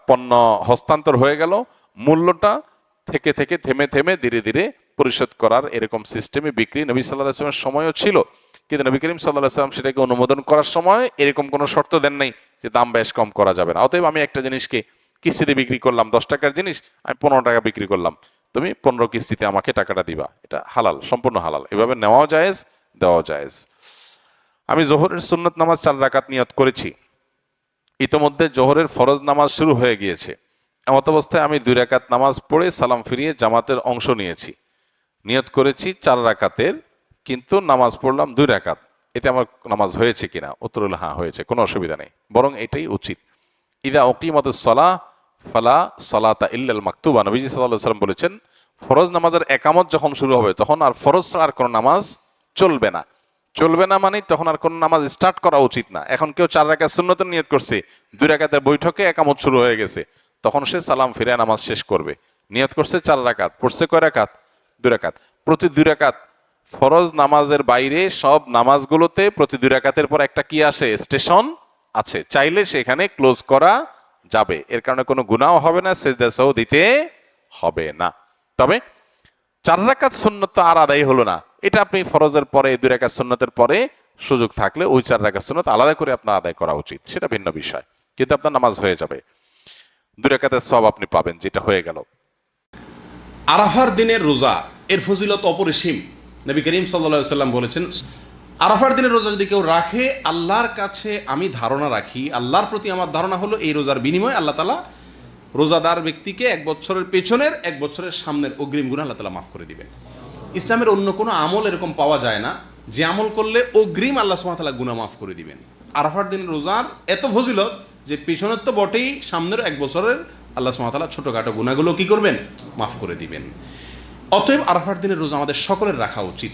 পণ্য হস্তান্তর হয়ে গেল, মূল্যটা থেকে থেকে থেমে থেমে ধীরে ধীরে পরিশোধ করার এরকম সিস্টেমে বিক্রি নবী সাল্লাল্লাহু আলাইহি ওয়াসাল্লামের সময়ও ছিল, কিন্তু নবী করিম সাল্লাল্লাহু আলাইহি ওয়াসাল্লাম সেটাকে অনুমোদন করার সময় এরকম কোনো শর্ত দেন নাই যে দাম বেশ কম করা যাবে না। অতএব আমি একটা জিনিসকে কিস্তিতে বিক্রি করলাম, 10 টাকার জিনিস আমি 15 টাকা বিক্রি করলাম, তুমি 15 কিস্তিতে আমাকে টাকাটা দিবা, এটা হালাল, সম্পূর্ণ হালাল। এভাবে নেওয়াও জায়েজ, দেওয়াও জায়েজ। আমি জোহরের সুন্নত নামাজ 4 রাকাত নিয়ত করেছি, ইতোমধ্যে জোহরের ফরজ নামাজ শুরু হয়ে গিয়েছে। এমত অবস্থায় আমি 2 রাকাত নামাজ পড়ে সালাম ফিরিয়ে জামাতের অংশ নিয়েছি। নিয়ত করেছি 4 রাকাতের, কিন্তু নামাজ পড়লাম 2 রাকাত। এতে আমার নামাজ হয়েছে কিনা? উত্তর হলো হ্যাঁ, হয়েছে, কোনো অসুবিধা নেই, বরং এটাই উচিত। ইদা উকিমাতুস সালাহ ফালা সালাতা ইল্লাল মাকতুবা, নবীজি সাল্লাল্লাহু আলাইহি ওয়াসাল্লাম বলেছেন, ফরজ নামাজের একামত যখন শুরু হবে তখন আর ফরজ ছাড়া আর কোনো নামাজ চলবে না। চলবে না মানে তখন আর কোন নামাজ স্টার্ট করা উচিত না। এখন কেউ 4 রাকাত সুন্নতের নিয়ত করছে, 2 রাকাতের বৈঠকে একামত শুরু হয়ে গেছে, তখন সে সালাম ফিরে নামাজ শেষ করবে। নিয়ত করছে 4 রাকাত, পড়ছে কয় রাকাত? 2 রাকাত। প্রতি 2 রাকাত ফরজ নামাজের বাইরে সব নামাজগুলোতে প্রতি 2 রাকাতের পর একটা কি আসে? স্টেশন আছে, চাইলে সেখানে ক্লোজ করা যাবে। এর কারণে কোনো গুনাহ হবে না, সেজদা সাহু দিতে হবে না। তবে 4 রাকাত সুন্নত আর আদায় হলো না, এটা আপনি ফরজের পরে 2 রাকাত সুন্নতের পরে সুযোগ থাকলে ওই 4 রাকাত সুন্নত আলাদা করে আপনার আদায় করা উচিত, সেটা ভিন্ন বিষয়, কিন্তু আপনার নামাজ হয়ে যাবে, 2 রাকাতের সওয়াব আপনি পাবেন, যেটা হয়ে গেল। আরাফার দিনের রোজা, এর ফজিলত অপরিসীম। নবী করিম সাল্লাল্লাহু আলাইহি ওয়াসাল্লাম বলেছেন, আরাফার দিনের রোজা যদি কেউ রাখে, আল্লাহর কাছে আমি ধারণা রাখি, আল্লাহর প্রতি আমার ধারণা হলো এই রোজার বিনিময়ে আল্লাহ তাআলা রোজাদার ব্যক্তিকে 1 বছরের পেছনের 1 বছরের সামনের অগ্রিম গুনাহ আল্লাহ তাআলা মাফ করে দিবেন। ইসলামের অন্য কোনো আমল এরকম পাওয়া যায় না যে আমল করলে অগ্রিম আল্লাহ সুবহানাহু ওয়া তাআলা গুনাহ মাফ করে দিবেন। আরাফার দিনের রোজার এত ফজিলত যে পেছনের তো বটেই, সামনের 1 বছরের আল্লাহ সুবহানাহু ওয়া তাআলা ছোটখাটো গুনাহগুলো কি করবেন? মাফ করে দিবেন। অতএব আরাফার দিনের রোজা আমাদের সকলের রাখা উচিত।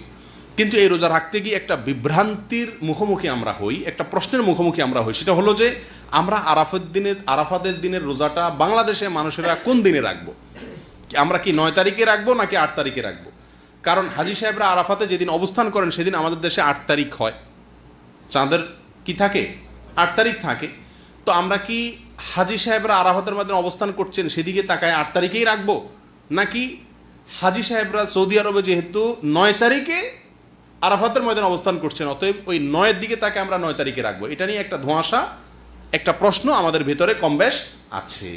কিন্তু এই রোজা রাখতে গিয়ে একটা বিভ্রান্তির মুখোমুখি আমরা হই, একটা প্রশ্নের মুখোমুখি আমরা হই। সেটা হলো যে আমরা আরাফাতের দিনের রোজাটা বাংলাদেশে মানুষেরা কোন দিনে রাখবো? আমরা কি 9 তারিখে রাখবো নাকি 8 তারিখে রাখবো? কারণ হাজী সাহেবরা আরাফাতে যেদিন অবস্থান করেন সেদিন আমাদের দেশে 8 তারিখ হয়, চাঁদের কি থাকে 8 তারিখ থাকে। তো আমরা কি হাজী সাহেবরা আরাফাতের মধ্যে অবস্থান করছেন সেদিকে তাকায় 8 তারিখেই রাখবো, নাকি হাজী সাহেবরা সৌদি আরবে যেহেতু 9 তারিখে আরাফাতের ময়দানে অবস্থান করছেন অতএব ওই 9-এর দিকে তাকে আমরা 9 তারিখে রাখবো? এটা নিয়ে একটা ধোঁয়াশা, একটা প্রশ্ন আমাদের ভেতরে কমবেশ আছে।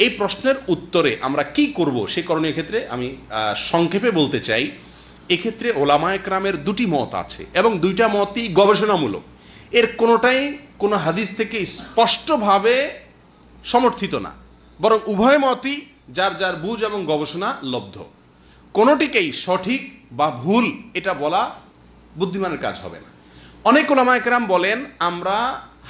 এই প্রশ্নের উত্তরে আমরা কি করব সে করণীয় ক্ষেত্রে আমি সংক্ষেপে বলতে চাই, এক্ষেত্রে ওলামা একরামের দুটি মত আছে এবং দুইটা মতই গবেষণামূলক। এর কোনোটাই কোনো হাদিস থেকে স্পষ্টভাবে সমর্থিত না, বরং উভয় মতই যার যার বুঝ এবং গবেষণা লব্ধ। কোনোটিকেই সঠিক বা ভুল এটা বলা বুদ্ধিমানের কাজ হবে না। অনেক ওলামা একরাম বলেন আমরা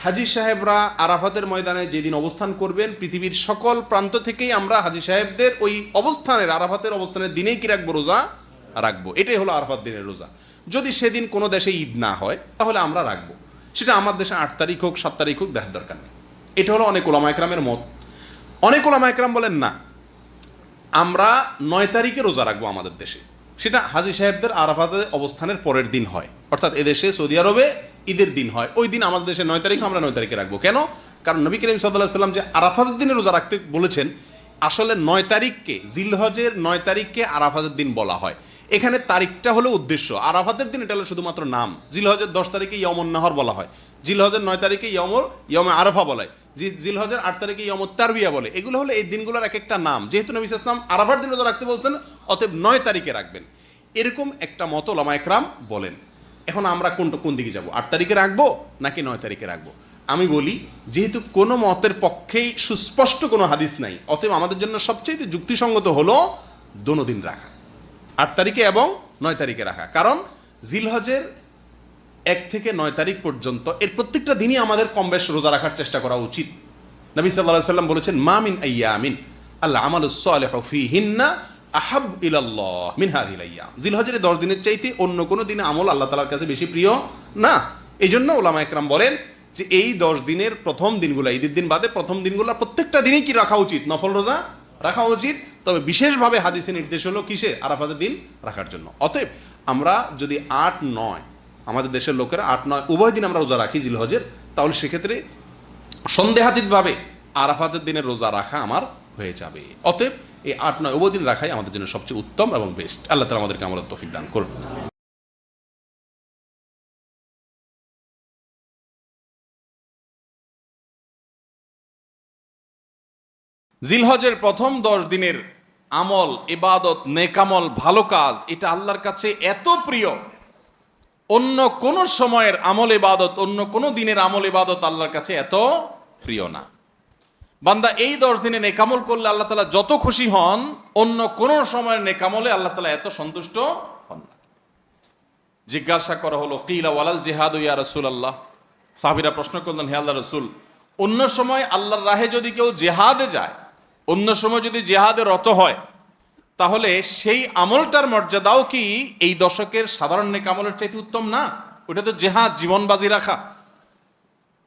হাজী সাহেবরা আরাফাতের ময়দানে যেদিন অবস্থান করবেন পৃথিবীর সকল প্রান্ত থেকেই আমরা হাজী সাহেবদের ওই অবস্থানের আরাফাতের অবস্থানের দিনেই কি রাখবো? রোজা রাখবো। এটাই হলো আরাফাত দিনের রোজা। যদি সেদিন কোনো দেশে ঈদ না হয় তাহলে আমরা রাখবো, সেটা আমার দেশে 8 তারিখ হোক 7 তারিখ হোক দেখার দরকার নেই। এটা হলো অনেক ওলামা একরামের মত। অনেক ওলামা একরাম বলেন না, আমরা 9 তারিখে রোজা রাখবো আমাদের দেশে, সেটা হাজী সাহেবদের আরাফাতে অবস্থানের পরের দিন হয়, অর্থাৎ এদেশে সৌদি আরবে ঈদের দিন হয়, ওই দিন আমাদের দেশে 9 তারিখ, আমরা 9 তারিখে রাখবো। কেন? কারণ নবী করিম সাল্লাল্লাহু আলাইহি ওয়াসাল্লাম যে আরাফাতের দিনে রোজা রাখতে বলেছেন, আসলে 9 তারিখকে, জিলহজের 9 তারিখকে আরাফাতের দিন বলা হয়। এখানে তারিখটা হলো উদ্দেশ্য, আরাফাতের দিন এটা হলো শুধুমাত্র নাম। জিলহজের 10 তারিখে ইয়মুন নাহর বলা হয়, জিলহজের 9 তারিখে ইয়মে আরাফা বলা হয়, জিলহজের 8 তারিখে ইয়মুত তারবিয়া বলে। এগুলো হলো এই দিনগুলোর এক একটা নাম। যেহেতু নবী সাল্লাল্লাহু আলাইহি ওয়াসাল্লাম আরাফার দিন রোজা রাখতে বলছেন, অতএব 9 তারিখে রাখবেন, এরকম একটা মত ওলামা একরাম বলেন। এখন আমরা কোন দিকে যাব? 8 তারিখে রাখবো নাকি 9 তারিখে রাখবো? আমি বলি, যেহেতু কোনো মতের পক্ষেই সুস্পষ্ট কোনো হাদিস নাই, অতএব আমাদের জন্য সবচেয়ে যুক্তিসঙ্গত হলো দোনো দিন রাখা, 8 তারিখে এবং 9 তারিখে রাখা। কারণ জিলহজের 1 থেকে 9 তারিখ পর্যন্ত এর প্রত্যেকটা দিনই আমাদের কম বেশ রোজা রাখার চেষ্টা করা উচিত। নবী সাল্লাল্লাহু আলাইহি ওয়াসাল্লাম বলেছেন, মা মিন আইয়ামিন আল্লাহ আমালুস সালিহু ফীহিন্না আহাব ইলাল্লাহ মিন হাযিহিল আইয়াম। জিলহজের 10 দিনের চাইতে অন্য কোনো দিনে আমল আল্লাহ তাআলার কাছে বেশি প্রিয় না। এই জন্য ওলামা একরাম বলেন যে এই 10 দিনের প্রথম দিনগুলো, ঈদের দিন বাদে প্রথম দিনগুলো প্রত্যেকটা দিনই কি রাখা উচিত? নফল রোজা রাখা উচিত। তবে বিশেষভাবে হাদিসে নির্দেশ হলো কিসে? আরাফাতের দিন রাখার জন্য। অতএব আমরা যদি 8-9, আমাদের দেশের লোকেরা 8-9 উভয় দিন আমরা রোজা রাখি জিলহজের, তাহলে সেক্ষেত্রে সন্দেহাতীতভাবে আরাফাতের দিনের রোজা রাখা আমার হয়ে যাবে। অতএব এই 8-9 উভয় দিন রাখাই আমাদের জন্য সবচেয়ে উত্তম এবং বেস্ট। আল্লাহ তাআলা আমাদেরকে আমলের তৌফিক দান করুন। জিলহজের প্রথম 10 দিনের আমল, ইবাদত, নেকামল, ভালো কাজ, এটা আল্লাহর কাছে এত প্রিয়, অন্য কোন সময়ের আমল ইবাদত, অন্য কোন দিনের আমল ইবাদত আল্লাহর কাছে এত প্রিয় না। বান্দা এই 10 দিনে নেকামল করলে আল্লাহ তাআলা যত খুশি হন, অন্য কোন সময়ের নেকামলে আল্লাহ তাআলা এত সন্তুষ্ট হন না। জিজ্ঞাসা করা হলো, কিলা ওয়ালাল জিহাদ ইয়া রাসূলুল্লাহ, সাহাবীরা প্রশ্ন করলেন, হে আল্লাহর রাসূল, অন্য সময় আল্লাহর রাহে যদি কেউ জিহাদে যায়, অন্য সময় যদি জিহাদে রত হয়, তাহলে সেই আমলটার মর্যাদাও কি এই দশকের সাধারণ নেকামলের চাইতে উত্তম না? ওটা তো জিহাদ, জীবন বাজি রাখা।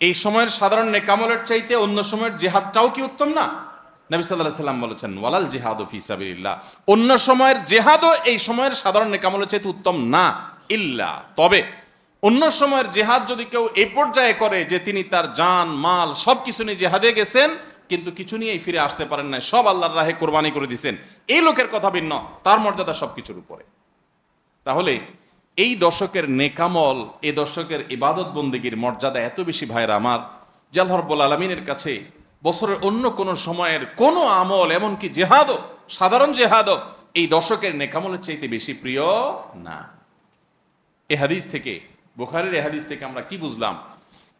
এই সময়ের সাধারণ নেকামলের চাইতে অন্য সময়ের জিহাদটাও কি উত্তম না? নবী সাল্লাল্লাহু আলাইহি ওয়াসাল্লাম বলেছেন, ওয়ালাল জিহাদু ফি সাবিলিল্লাহ, অন্য সময়ের জিহাদও এই সময়ের সাধারণ নেকামলের চাইতে উত্তম না, ইল্লা, তবে অন্য সময়ের জিহাদ যদি কেউ এই পর্যায়ে করে যে তিনি তার জান মাল সবকিছু নিয়ে জিহাদে গেছেন কিন্তু কিছু নিয়েই ফিরে আসতে পারেন না, সব আল্লাহর রাহে কোরবানি করে দিয়েছেন, এই লোকের কথা ভিন্ন, তার মর্যাদা সবকিছুর উপরে। তাহলে এই দশকের নেকামল, এই দশকের ইবাদত বন্দেগীর মর্যাদা এত বেশি ভাইরা আমার, যে আল্লাহ রাব্বুল আলামিনের কাছে বছরের অন্য কোন সময়ের কোন আমল, এমনকি জিহাদও, সাধারণ জিহাদও এই দশকের নেকামলের চাইতে বেশি প্রিয় না। এই হাদিস থেকে, বুখারীর এই হাদিস থেকে আমরা কি বুঝলাম?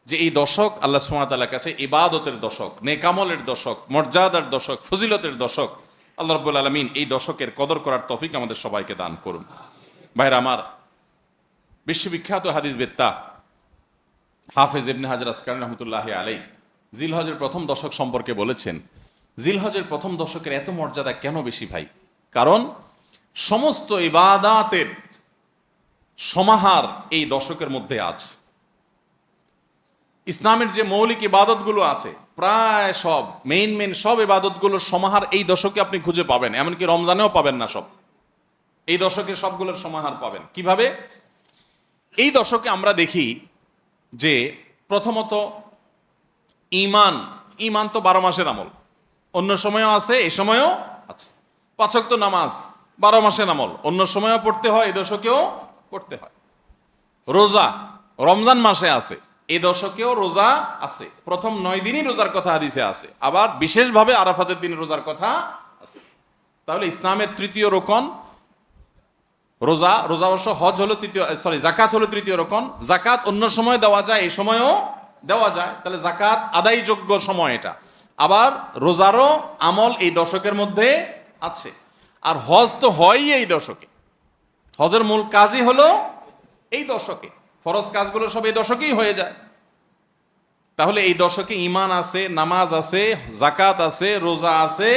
যে এই দশক আল্লাহ সুবহানাহু ওয়া তাআলার কাছে ইবাদতের দশক, নেকামলের দশক, মর্যাদার দশক, ফজিলতের দশক। আল্লাহ রাব্বুল আলামিন এই দশকের কদর করার তৌফিক আমাদের সবাইকে দান করুন। ভাইরা আমার, বিশ্ববিখ্যাত হাদিসবেত্তা হাফেজ ইবনে হাজার আসকালানী রাহমাতুল্লাহি আলাইহি জিলহজের প্রথম দশক সম্পর্কে বলেছেন, জিলহজের প্রথম দশকের এত মর্যাদা কেন বেশি ভাই? কারণ সমস্ত ইবাদাতের সমাহার এই দশকের মধ্যে আছে। ইসলামের যে মৌলিক ইবাদতগুলো আছে প্রায় সব মেইন সব ইবাদতগুলোর সমাহার এই দশকে আপনি খুঁজে পাবেন, এমনকি রমজানেও পাবেন না সব, এই দশকে সবগুলোর সমাহার পাবেন। কিভাবে? এই দশকে আমরা দেখি যে প্রথমত ঈমান তো 12 মাসের আমল, অন্য সময়ও আছে, এই সময়ও আছে। 5 ওয়াক্ত নামাজ 12 মাসের আমল, অন্য সময়ও পড়তে হয়, এই দশকেও পড়তে হয়। রোজা রমজান মাসে আছে, এই দশকেও রোজা আছে, প্রথম 9 দিনই রোজার কথা হাদিসে আছে, আবার বিশেষভাবে আরাফাতের দিন রোজার কথা আছে। তাহলে ইসলামের তৃতীয় রোকন রোজা, রোজা অবশ্য হজ হলো জাকাত হলো তৃতীয় রোকন। জাকাত অন্য সময় দেওয়া যায়, এই সময়ও দেওয়া যায়, তাহলে জাকাত আদায়যোগ্য সময় এটা। আবার রোজারও আমল এই দশকের মধ্যে আছে। আর হজ তো হয়ই এই দশকে, হজের মূল কাজই হলো এই দশকে, ফরজ কাজগুলো সব এই দশকেই হয়ে যায়। তাহলে এই দশকে ঈমান আছে, নামাজ আছে, জাকাত আছে, রোজা আছে,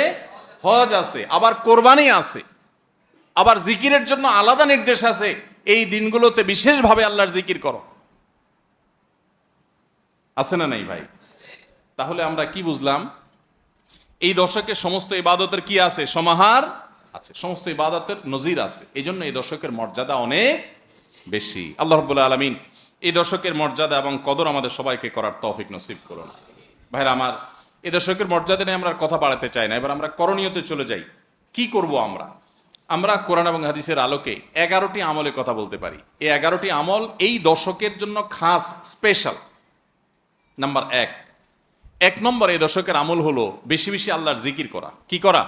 হজ আছে, আবার কোরবানি আছে, আবার জিকিরের জন্য আলাদা নির্দেশ আছে। এই দিনগুলোতে বিশেষভাবে আল্লাহর জিকির করো, আছে না নাই ভাই? তাহলে আমরা কি বুঝলাম? এই দশকে সমস্ত ইবাদতের কি আছে? সমাহার আছে, সমস্ত ইবাদতের নজির আছে। এই জন্য এই দশকের মর্যাদা অনেক বেশি। আল্লাহ রাব্বুল আলামিন এই দশকের মর্যাদা এবং কদর আমাদের সবাইকে করার তৌফিক নসিব করুন। ভাইরা আমার, এই দশকের মর্যাদা নিয়ে আমরা কথা বাড়াতে চাই না, এবার আমরা করণীয়তে চলে যাই। কি করব আমরা? আমরা কোরআন এবং হাদিসের আলোকে 11টি আমলের কথা বলতে পারি। এই 11টি আমল এই দশকের জন্য খাস, স্পেশাল। নাম্বার 1 নম্বর এই দশকের আমল হলো বেশি বেশি আল্লাহর জিকির করা। কি করা?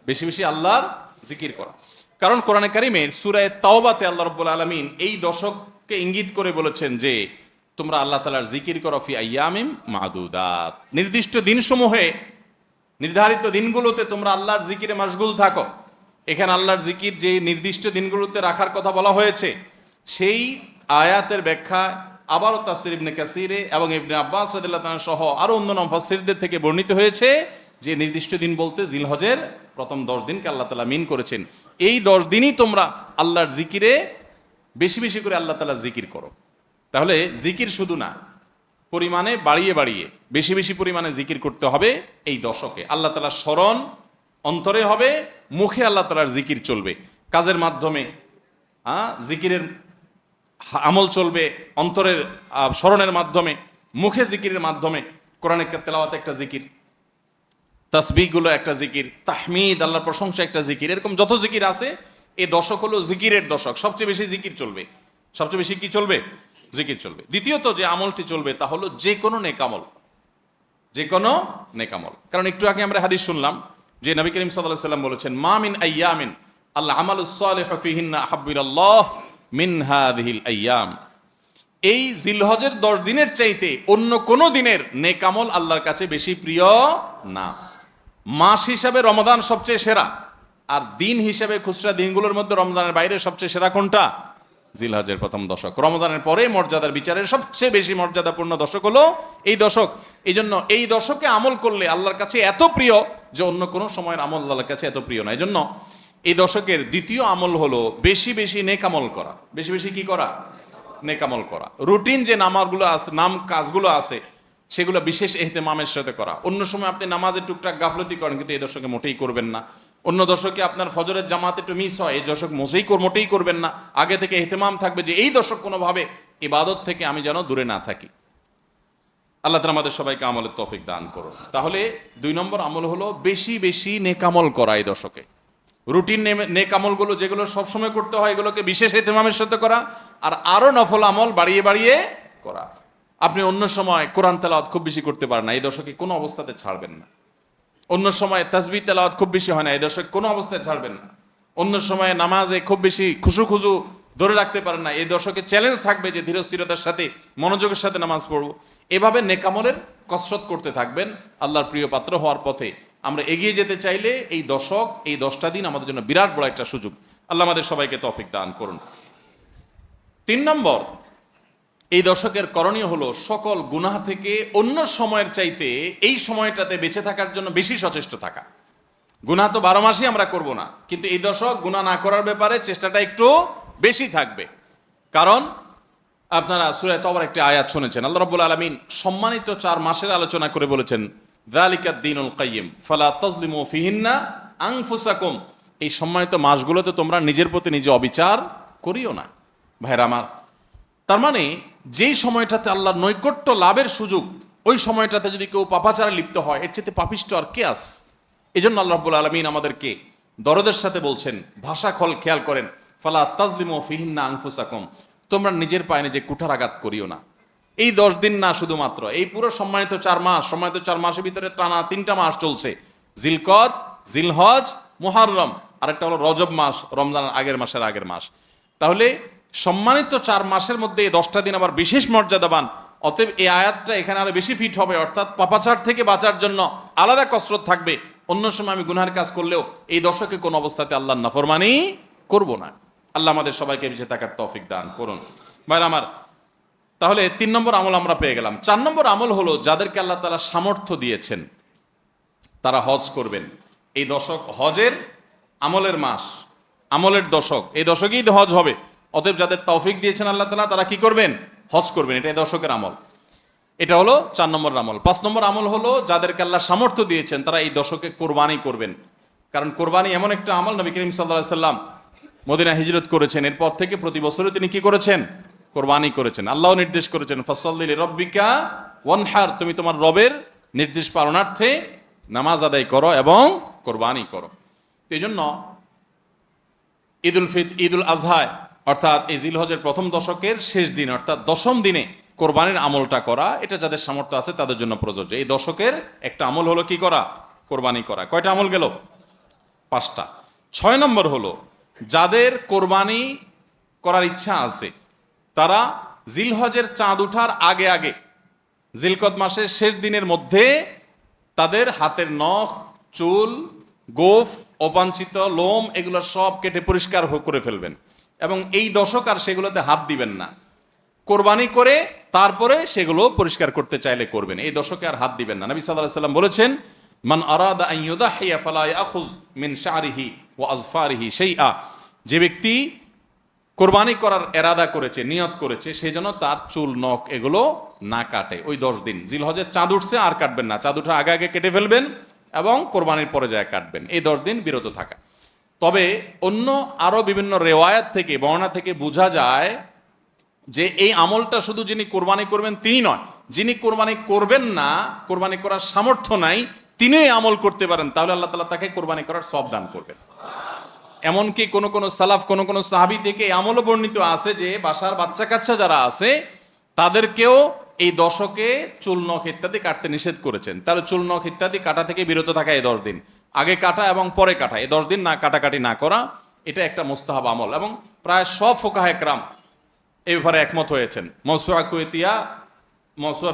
বেশি বেশি আল্লাহর জিকির করা। কারণ কোরআনে কারিমের সূরা তাওবাতে আল্লাহ রাব্বুল আলামিন এই দশককে ইঙ্গিত করে বলেছেন যে তোমরা আল্লাহ তাআলার জিকির করো ফি আইয়ামিম মাদুদাত, নির্দিষ্ট দিনসমূহে, নির্ধারিত দিনগুলোতে তোমরা আল্লাহর জিকিরে মাশগুল থাকো। এখানে আল্লাহর জিকির যে নির্দিষ্ট দিনগুলোতে রাখার কথা বলা হয়েছে, সেই আয়াতের ব্যাখ্যা আবারও তাফসীর ইবনে কাসিরে এবং ইবনে আব্বাস রাদিয়াল্লাহু তাআলা সহ আরো অন্যান্য মুফাসসিরদের থেকে বর্ণিত হয়েছে যে নির্দিষ্ট দিন বলতে জিলহজের প্রথম 10 দিনকে আল্লাহ তাআলা মিন করেছেন। এই 10 দিনই তোমরা আল্লাহর জিকিরে বেশি বেশি করে আল্লাহ তাআলার জিকির করো। তাহলে জিকির শুধু না, পরিমাণে বাড়িয়ে বাড়িয়ে বেশি বেশি পরিমাণে জিকির করতে হবে এই দশকে। আল্লাহ তাআলার স্মরণ অন্তরে হবে, মুখে আল্লাহ তাআলার জিকির চলবে, কাজের মাধ্যমে জিকিরের আমল চলবে, অন্তরের স্মরণের মাধ্যমে, মুখে জিকিরের মাধ্যমে। কোরআনের তেলাওয়াত একটা জিকির, তাসবিহগুলো একটা জিকির, তাহমিদ আল্লাহর প্রশংসা একটা জিকির, এরকম যত জিকির আছে এই দশক হলো জিকিরের দশক। সবচেয়ে বেশি জিকির চলবে, সবচেয়ে বেশি কি চলবে? জিকির চলবে। দ্বিতীয়ত যে আমলটি চলবে তা হলো যে কোনো নেকামল, যে কোনো নেকামল। কারণ একটু আগে আমরা হাদিস শুনলাম যে নবী করিম সাল্লাল্লাহু আলাইহি ওয়াসাল্লাম বলেছেন মা মিন আইয়ামিন আল্লাহ আমালুস সালিহু ফিহিন্না আহাব্বু ইলাল্লাহ মিন হাযিহিল আইয়াম। এই জিলহজের 10 দিনের চাইতে অন্য কোন দিনের নেকামল আল্লাহর কাছে বেশি প্রিয় না। মাস হিসাবে রমাদান সবচেয়ে সেরা, আর দিন হিসাবে খুচরা দিনগুলোর মধ্যে রমজানের বাইরে সবচেয়ে সেরা কোনটা? জিলহজের প্রথম দশক। রমজানের পরে মর্যাদার বিচারের সবচেয়ে বেশি মর্যাদাপূর্ণ দশক হলো এই দশক। এই জন্য এই দশকে আমল করলে আল্লাহর কাছে এত প্রিয় যে অন্য কোনো সময়ের আমল আল্লাহর কাছে এত প্রিয় না। এই জন্য এই দশকের দ্বিতীয় আমল হলো বেশি বেশি নেকামল করা। বেশি বেশি কি করা? নেকামল করা। রুটিন যে নামাজগুলো আছে, কাজগুলো আছে, সেগুলো বিশেষ ইহতেমামের সাথে করা। অন্য সময় আপনি নামাজের টুকটাক গাফলতি করেন, কিন্তু এই দশকে মোটেই করবেন না। অন্য দশকে আপনার ফজরের জামাত একটু মিস হয়, এই দশক মোটেই করবেন না। আগে থেকে ইহতেমাম থাকবে যে এই দশক কোনোভাবে ইবাদত থেকে আমি যেন দূরে না থাকি। আল্লাহ তাআলা আমাদের সবাইকে আমলের তৌফিক দান করুন। তাহলে 2 নম্বর আমল হলো বেশি বেশি নেকামল করা এই দশকে। রুটিন নেকামলগুলো যেগুলো সবসময় করতে হয় এগুলোকে বিশেষ ইহতেমামের সাথে করা, আর আরো নফল আমল বাড়িয়ে বাড়িয়ে করা। আপনি অন্য সময় কোরআন তেলাওয়াত খুব বেশি করতে পারেন না, এই দশকে কোনো অবস্থাতে ছাড়বেন না। অন্য সময় তাসবিহ তেলাওয়াত খুব বেশি হয় না, এই দশকে কোনো অবস্থায় ছাড়বেন না। অন্য সময় নামাজে খুব বেশি খুশু ধরে রাখতে পারেন না, এই দশকে চ্যালেঞ্জ থাকবে যে ধীরস্থিরতার সাথে মনোযোগের সাথে নামাজ পড়বো। এভাবে নেকামলের কসরত করতে থাকবেন আল্লাহর প্রিয় পাত্র হওয়ার পথে। আমরা এগিয়ে যেতে চাইলে এই দশক, এই 10টা দিন আমাদের জন্য বিরাট বড় একটা সুযোগ। আল্লাহ আমাদের সবাইকে তৌফিক দান করুন। 3 নম্বর, এই দশকের করণীয় হলো সকল গুনাহ থেকে অন্য সময়ের চাইতে এই সময়টাতে বেঁচে থাকার জন্য বেশি সচেষ্ট থাকা। গুনাহ তো 12 মাসই আমরা করব না, কিন্তু এই দশক গুনাহ না করার ব্যাপারে চেষ্টাটা একটু বেশি থাকবে। কারণ আপনারা সূরা তওবার একটি আয়াত শুনেছেন, আল্লাহ রাব্বুল আলামিন সম্মানিত 4 মাসের আলোচনা করে বলেছেন, যালিকাদ দীনুল কাইয়্যিম ফালা তাজলিমু ফিহিন্না আনফুসাকুম। এই সম্মানিত মাসগুলোতে তোমরা নিজের প্রতি নিজে অবিচার করিও না। ভাইরা আমার, তার মানে যেই সময়টাতে আল্লাহর নৈকট্য লাভের সুযোগ, ওই সময়টাতে যদি কেউ পাপাচারে লিপ্ত হয়, এর চেয়ে পাপিষ্ট আর কে আছে? এই জন্য আল্লাহ রাব্বুল আলামিন আমাদেরকে দরদের সাথে বলছেন, ভাষা খেয়াল করেন, ফালা তাজলিমু ফিহিন্না আনফুসাকুম, তোমরা নিজের পায়ে নিজে কুঠারাঘাত করিও না। এই 10 দিন না, শুধুমাত্র এই পুরো সম্মানিত 4 মাস, সম্মানিত 4 মাসের ভিতরে টানা 3টা মাস চলছে, জিলকদ, জিলহজ, মুহররম, আরেকটা হলো রজব মাস, রমজানের আগের মাস। তাহলে সম্মানিত 4 মাসের মধ্যে এই 10টা দিন আবার বিশেষ মর্যাদাবান। অতএব এই আয়াতটা এখানে আরো বেশি ফিট হবে, অর্থাৎ পাপাচার থেকে বাঁচার জন্য আলাদা কসরত থাকবে। অন্য সময় আমি গুনাহের কাজ করলেও এই দশকে কোন অবস্থাতে আল্লাহর নাফরমানি করব না। আল্লাহ আমাদের সবাইকে বেঁচে থাকার তৌফিক দান করুন। ভাই আমার, তাহলে 3 নম্বর আমল আমরা পেয়ে গেলাম। 4 নম্বর আমল হলো, যাদেরকে আল্লাহ তাআলা সামর্থ্য দিয়েছেন তারা হজ করবেন। এই দশক হজের আমলের মাস, আমলের দশক, এই দশকেই হজ হবে। অতএব যাদের তৌফিক দিয়েছেন আল্লাহ তাআলা, তারা কি করবেন? হজ করবেন। এটা এই দশকের আমল। এটা হলো 4 নম্বর আমল। 5 নম্বর আমল হলো, যাদেরকে আল্লাহ সামর্থ্য দিয়েছেন তারা এই দশকে কোরবানি করবেন। কারণ কোরবানি এমন একটা আমল, নবী করিম সাল্লাল্লাহু আলাইহি সাল্লাম মদিনা হিজরত করেছেন, এরপর থেকে প্রতি বছরই তিনি কি করেছেন? কোরবানি করেছেন। আল্লাহ নির্দেশ করেছেন, ফাসাল্লি লিরাব্বিকা ওয়ানহার, তুমি তোমার রবের নির্দেশ পালনার্থে নামাজ আদায় করো এবং কোরবানি করো। এই জন্য ঈদুল আজহায়, অর্থাৎ এই জিলহজের প্রথম দশকের শেষ দিন, অর্থাৎ 10ম দিনে কোরবানির আমলটা করা, এটা যাদের সামর্থ্য আছে তাদের জন্য প্রযোজ্য। এই দশকের একটা আমল হলো কি করা? কোরবানি করা। কয়টা আমল গেল? 5টা। 6 নম্বর হলো, যাদের কোরবানি করার ইচ্ছা আছে তারা জিলহজের চাঁদ ওঠার আগে আগে, জিলকদ মাসের শেষ দিনের মধ্যে তাদের হাতের নখ, চুল, গোফ, অবাঞ্ছিত লোম, এগুলো সব কেটে পরিষ্কার করে ফেলবেন এবং এই দশক আর সেগুলোতে হাত দিবেন না। কোরবানি করে তারপরে সেগুলো পরিষ্কার করতে চাইলে করবেন, এই দশকে আর হাত দিবেন না। নবী সাল্লাল্লাহু আলাইহি সাল্লাম বলেছেন, মান আরাদা আন ইউদাহিয়া ফালা ইয়াখুয মিন শা'রিহি ওয়া আযফারিহি শাইআ, যে ব্যক্তি কোরবানি করার এরাদা করেছে, নিয়ত করেছে, সেই জন্য তার চুল, নখ এগুলো না কাটে। ওই 10 দিন জিলহজের চাঁদ উঠছে আর কাটবেন না, চাঁদ উঠার আগে আগে কেটে ফেলবেন এবং কোরবানির পরে যায় কাটবেন। এই 10 দিন বিরত থাকা। তবে অন্য আরো বিভিন্ন রেওয়ায়াত থেকে, বর্ণনা থেকে বোঝা যায় যে এই আমলটা শুধু যিনি কোরবানি করবেন তিনি নয়, যিনি কোরবানি করবেন না, কোরবানি করার সামর্থ্য নাই, তিনি এই আমল করতে পারেন, তাহলে আল্লাহ তাআলা তাকে কোরবানি করার সওয়াব দান করবেন। এমনকি কোন কোন সালাফ, কোন কোন সাহাবী থেকে এই আমলও বর্ণিত আছে যে বাসার বাচ্চা কাচ্চা যারা আছে তাদেরকেও এই দশকে চুল, নখ ইত্যাদি কাটতে নিষেধ করেছেন। তাহলে চুল, নখ ইত্যাদি কাটা থেকে বিরত থাকা এই 10 দিন, আগে কাটা এবং পরে কাটা, এই 10 দিন না কাটাকাটি না করা, এটা একটা মুস্তাহাব আমল। এবং প্রায় সব ফুকাহায়ে কেরাম এই ব্যাপারে একমত হয়েছেন। মওসুআ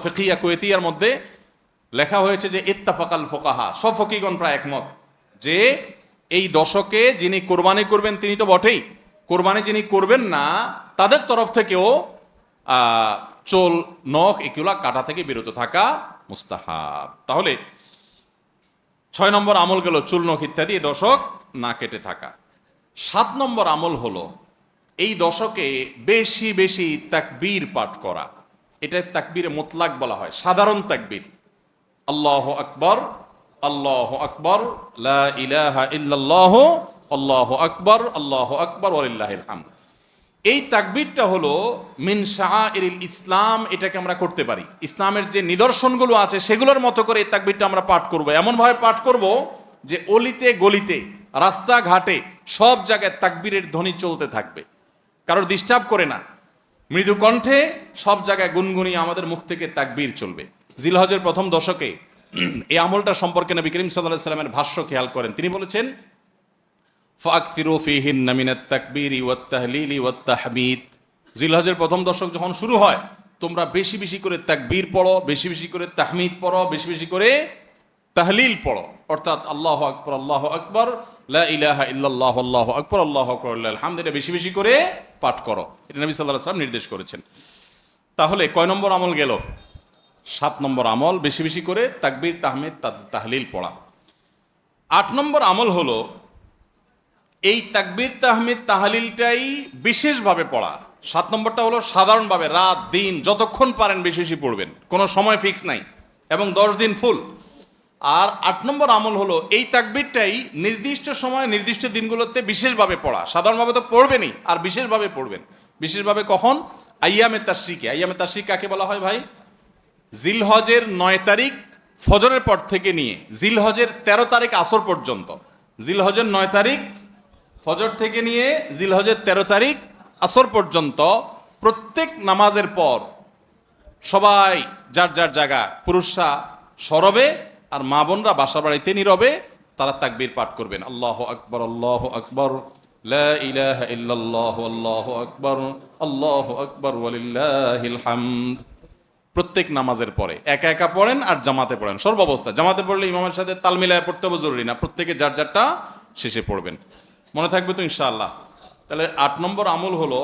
ফিকহিয়া কুয়েতিয়ার মধ্যে লেখা হয়েছে যে ইত্তাফাকাল ফুকাহা, সব ফকিহগণ প্রায় একমত যে এই দশকে যিনি কোরবানি করবেন তিনি তো বটেই, কোরবানি যিনি করবেন না তাদের তরফ থেকেও চুল, নখ এগুলা কাটা থেকে বিরত থাকা মুস্তাহাব। তাহলে 6 নম্বর আমল গেল চুল, নখ ইত্যাদি এই দশক না কেটে থাকা। 7 নম্বর আমল হলো এই দশকে বেশি বেশি তাকবীর পাঠ করা। এটা তাকবীরে মুতলাক বলা হয়, সাধারণ তাকবীর। আল্লাহু আকবার, আল্লাহু আকবার, লা ইলাহা ইল্লাল্লাহ, আল্লাহু আকবার, আল্লাহু আকবার, ওয়ালিল্লাহিল হামদ। এই তাকবীরটা হলো মিন শাআইরিল ইসলাম, এটাকে আমরা করতে পারি। ইসলামের যে নিদর্শনগুলো আছে সেগুলোর মতো করে এই তাকবীরটা আমরা পাঠ করব, এমনভাবে পাঠ করব যে অলিতে গলিতে, রাস্তাঘাটে সব জায়গায় তাকবীরের ধ্বনি চলতে থাকবে, কারোর ডিস্টার্ব করে না, মৃদু কণ্ঠে সব জায়গায় গুনগুনিয়ে আমাদের মুখ থেকে তাকবীর চলবে। জিলহজের প্রথম দশকে এই আমলটা সম্পর্কে নবী করিম সাল্লাল্লাহু আলাইহি সাল্লামের ভাষ্য খেয়াল করেন। তিনি বলেছেন, ফাকসিরু ফীহিন্না মিনাত তাকবীরি ওয়াত তাহলিলি ওয়াত তাহমিদ। জিলহজের প্রথম দশক যখন শুরু হয় তোমরা বেশি বেশি করে তাকবীর পড়ো, বেশি বেশি করে তাহমিদ পড়ো, বেশি বেশি করে তাহলিল পড়ো, অর্থাৎ আল্লাহু আকবার, আল্লাহু আকবার, লা ইলাহা ইল্লাল্লাহ, আল্লাহু আকবার, আল্লাহু আকবার, লিল্লাহিল হামদ, এটা বেশি বেশি করে পাঠ করো। এটা নবী সাল্লাল্লাহু আলাইহি ওয়াসাল্লাম নির্দেশ করেছেন। তাহলে কয় নম্বর আমল গেল? 7 নম্বর আমল, বেশি বেশি করে তাকবীর, তাহমিদ, তাহলিল পড়া। 8 নম্বর আমল হলো এই তাকবীর, তাহমিদ, তাহলিলটাই বিশেষভাবে পড়া। 7 নম্বরটা হলো সাধারণভাবে রাত দিন যতক্ষণ পারেন বেশি বেশি পড়বেন, কোনো সময় ফিক্স নাই, এবং 10 দিন ফুল। আর 8 নম্বর আমল হলো এই তাকবীরটাই নির্দিষ্ট সময় নির্দিষ্ট দিনগুলোতে বিশেষভাবে পড়া। সাধারণভাবে তো পড়বেনই, আর বিশেষভাবে পড়বেন। বিশেষভাবে কখন? আইয়ামে তাশরিকে। আইয়ামে তাশরিক কাকে বলা হয় ভাই? জিলহজের 9 তারিখ ফজরের পর থেকে নিয়ে জিলহজের 13 তারিখ আসর পর্যন্ত। জিলহজের 9 তারিখ ফজর থেকে নিয়ে জিলহজের 13 তারিখ আসর পর্যন্ত প্রত্যেক নামাজের পর সবাই যার যার জায়গা, পুরুষরা সরবে আর মা বোনরা বাসা বাড়িতে নীরবে তারা তাকবীর পাঠ করবেন। আল্লাহু আকবার, আল্লাহু আকবার, লা ইলাহা ইল্লাল্লাহ, আল্লাহু আকবার, আল্লাহু আকবার ওয়ালিল্লাহিল হামদ। প্রত্যেক নামাজের পরে একা একা পড়েন আর জামাতে পড়েন, সর্বাবস্থা। জামাতে পড়লে ইমামের সাথে তাল মিলায় পড়তে হবে জরুরি না, প্রত্যেকে যার যারটা শেষে পড়বেন। মনে থাকবে তো ইনশাআল্লাহ? তাহলে 8 নম্বর আমল হলো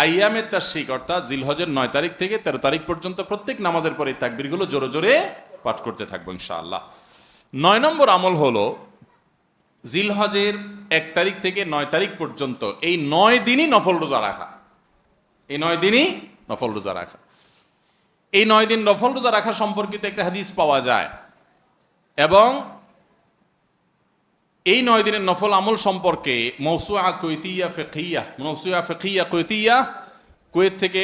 আইয়ামে তাশরিক, অর্থাৎ জিলহজের 9 তারিখ থেকে 13 তারিখ পর্যন্ত প্রত্যেক নামাজের পরে তাকবীরগুলো জোরে জোরে পাঠ করতে থাকবো ইনশাআল্লাহ। 9 নম্বর আমল হলো জিলহজের 1 তারিখ থেকে 9 তারিখ পর্যন্ত এই 9 দিনই নফল রোজা রাখা। এই 9 দিনই নফল রোজা রাখা। এই 9 দিন নফল রোজা রাখা সম্পর্কিত একটা হাদিস পাওয়া যায়, এবং এই 9 দিনের নফল আমল সম্পর্কে মওসুআ কুয়েতিয়া ফিকহিয়া, মওসুআ ফিকহিয়া কুয়েতিয়া, কুয়েত থেকে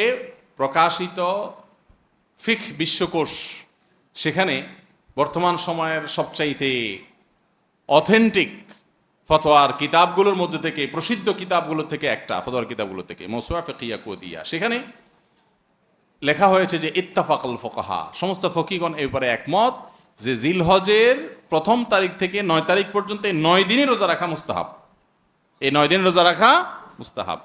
প্রকাশিত ফিকহ বিশ্বকোষ, সেখানে বর্তমান সময়ের সবচাইতে অথেন্টিক ফতোয়ার কিতাবগুলোর মধ্যে থেকে, প্রসিদ্ধ কিতাবগুলো থেকে একটা, ফতোয়ার কিতাবগুলো থেকে মওসুআ ফিকহিয়া কুয়েতিয়া, সেখানে লেখা হয়েছে যে ইত্তাফাকাল ফুকাহা, সমস্ত ফকিগণ এই ব্যাপারে একমত যে জিলহজের 1 তারিখ থেকে 9 তারিখ পর্যন্ত এই 9 দিনই রোজা রাখা মুস্তাহাব। এই 9 দিন রোজা রাখা মুস্তাহাব।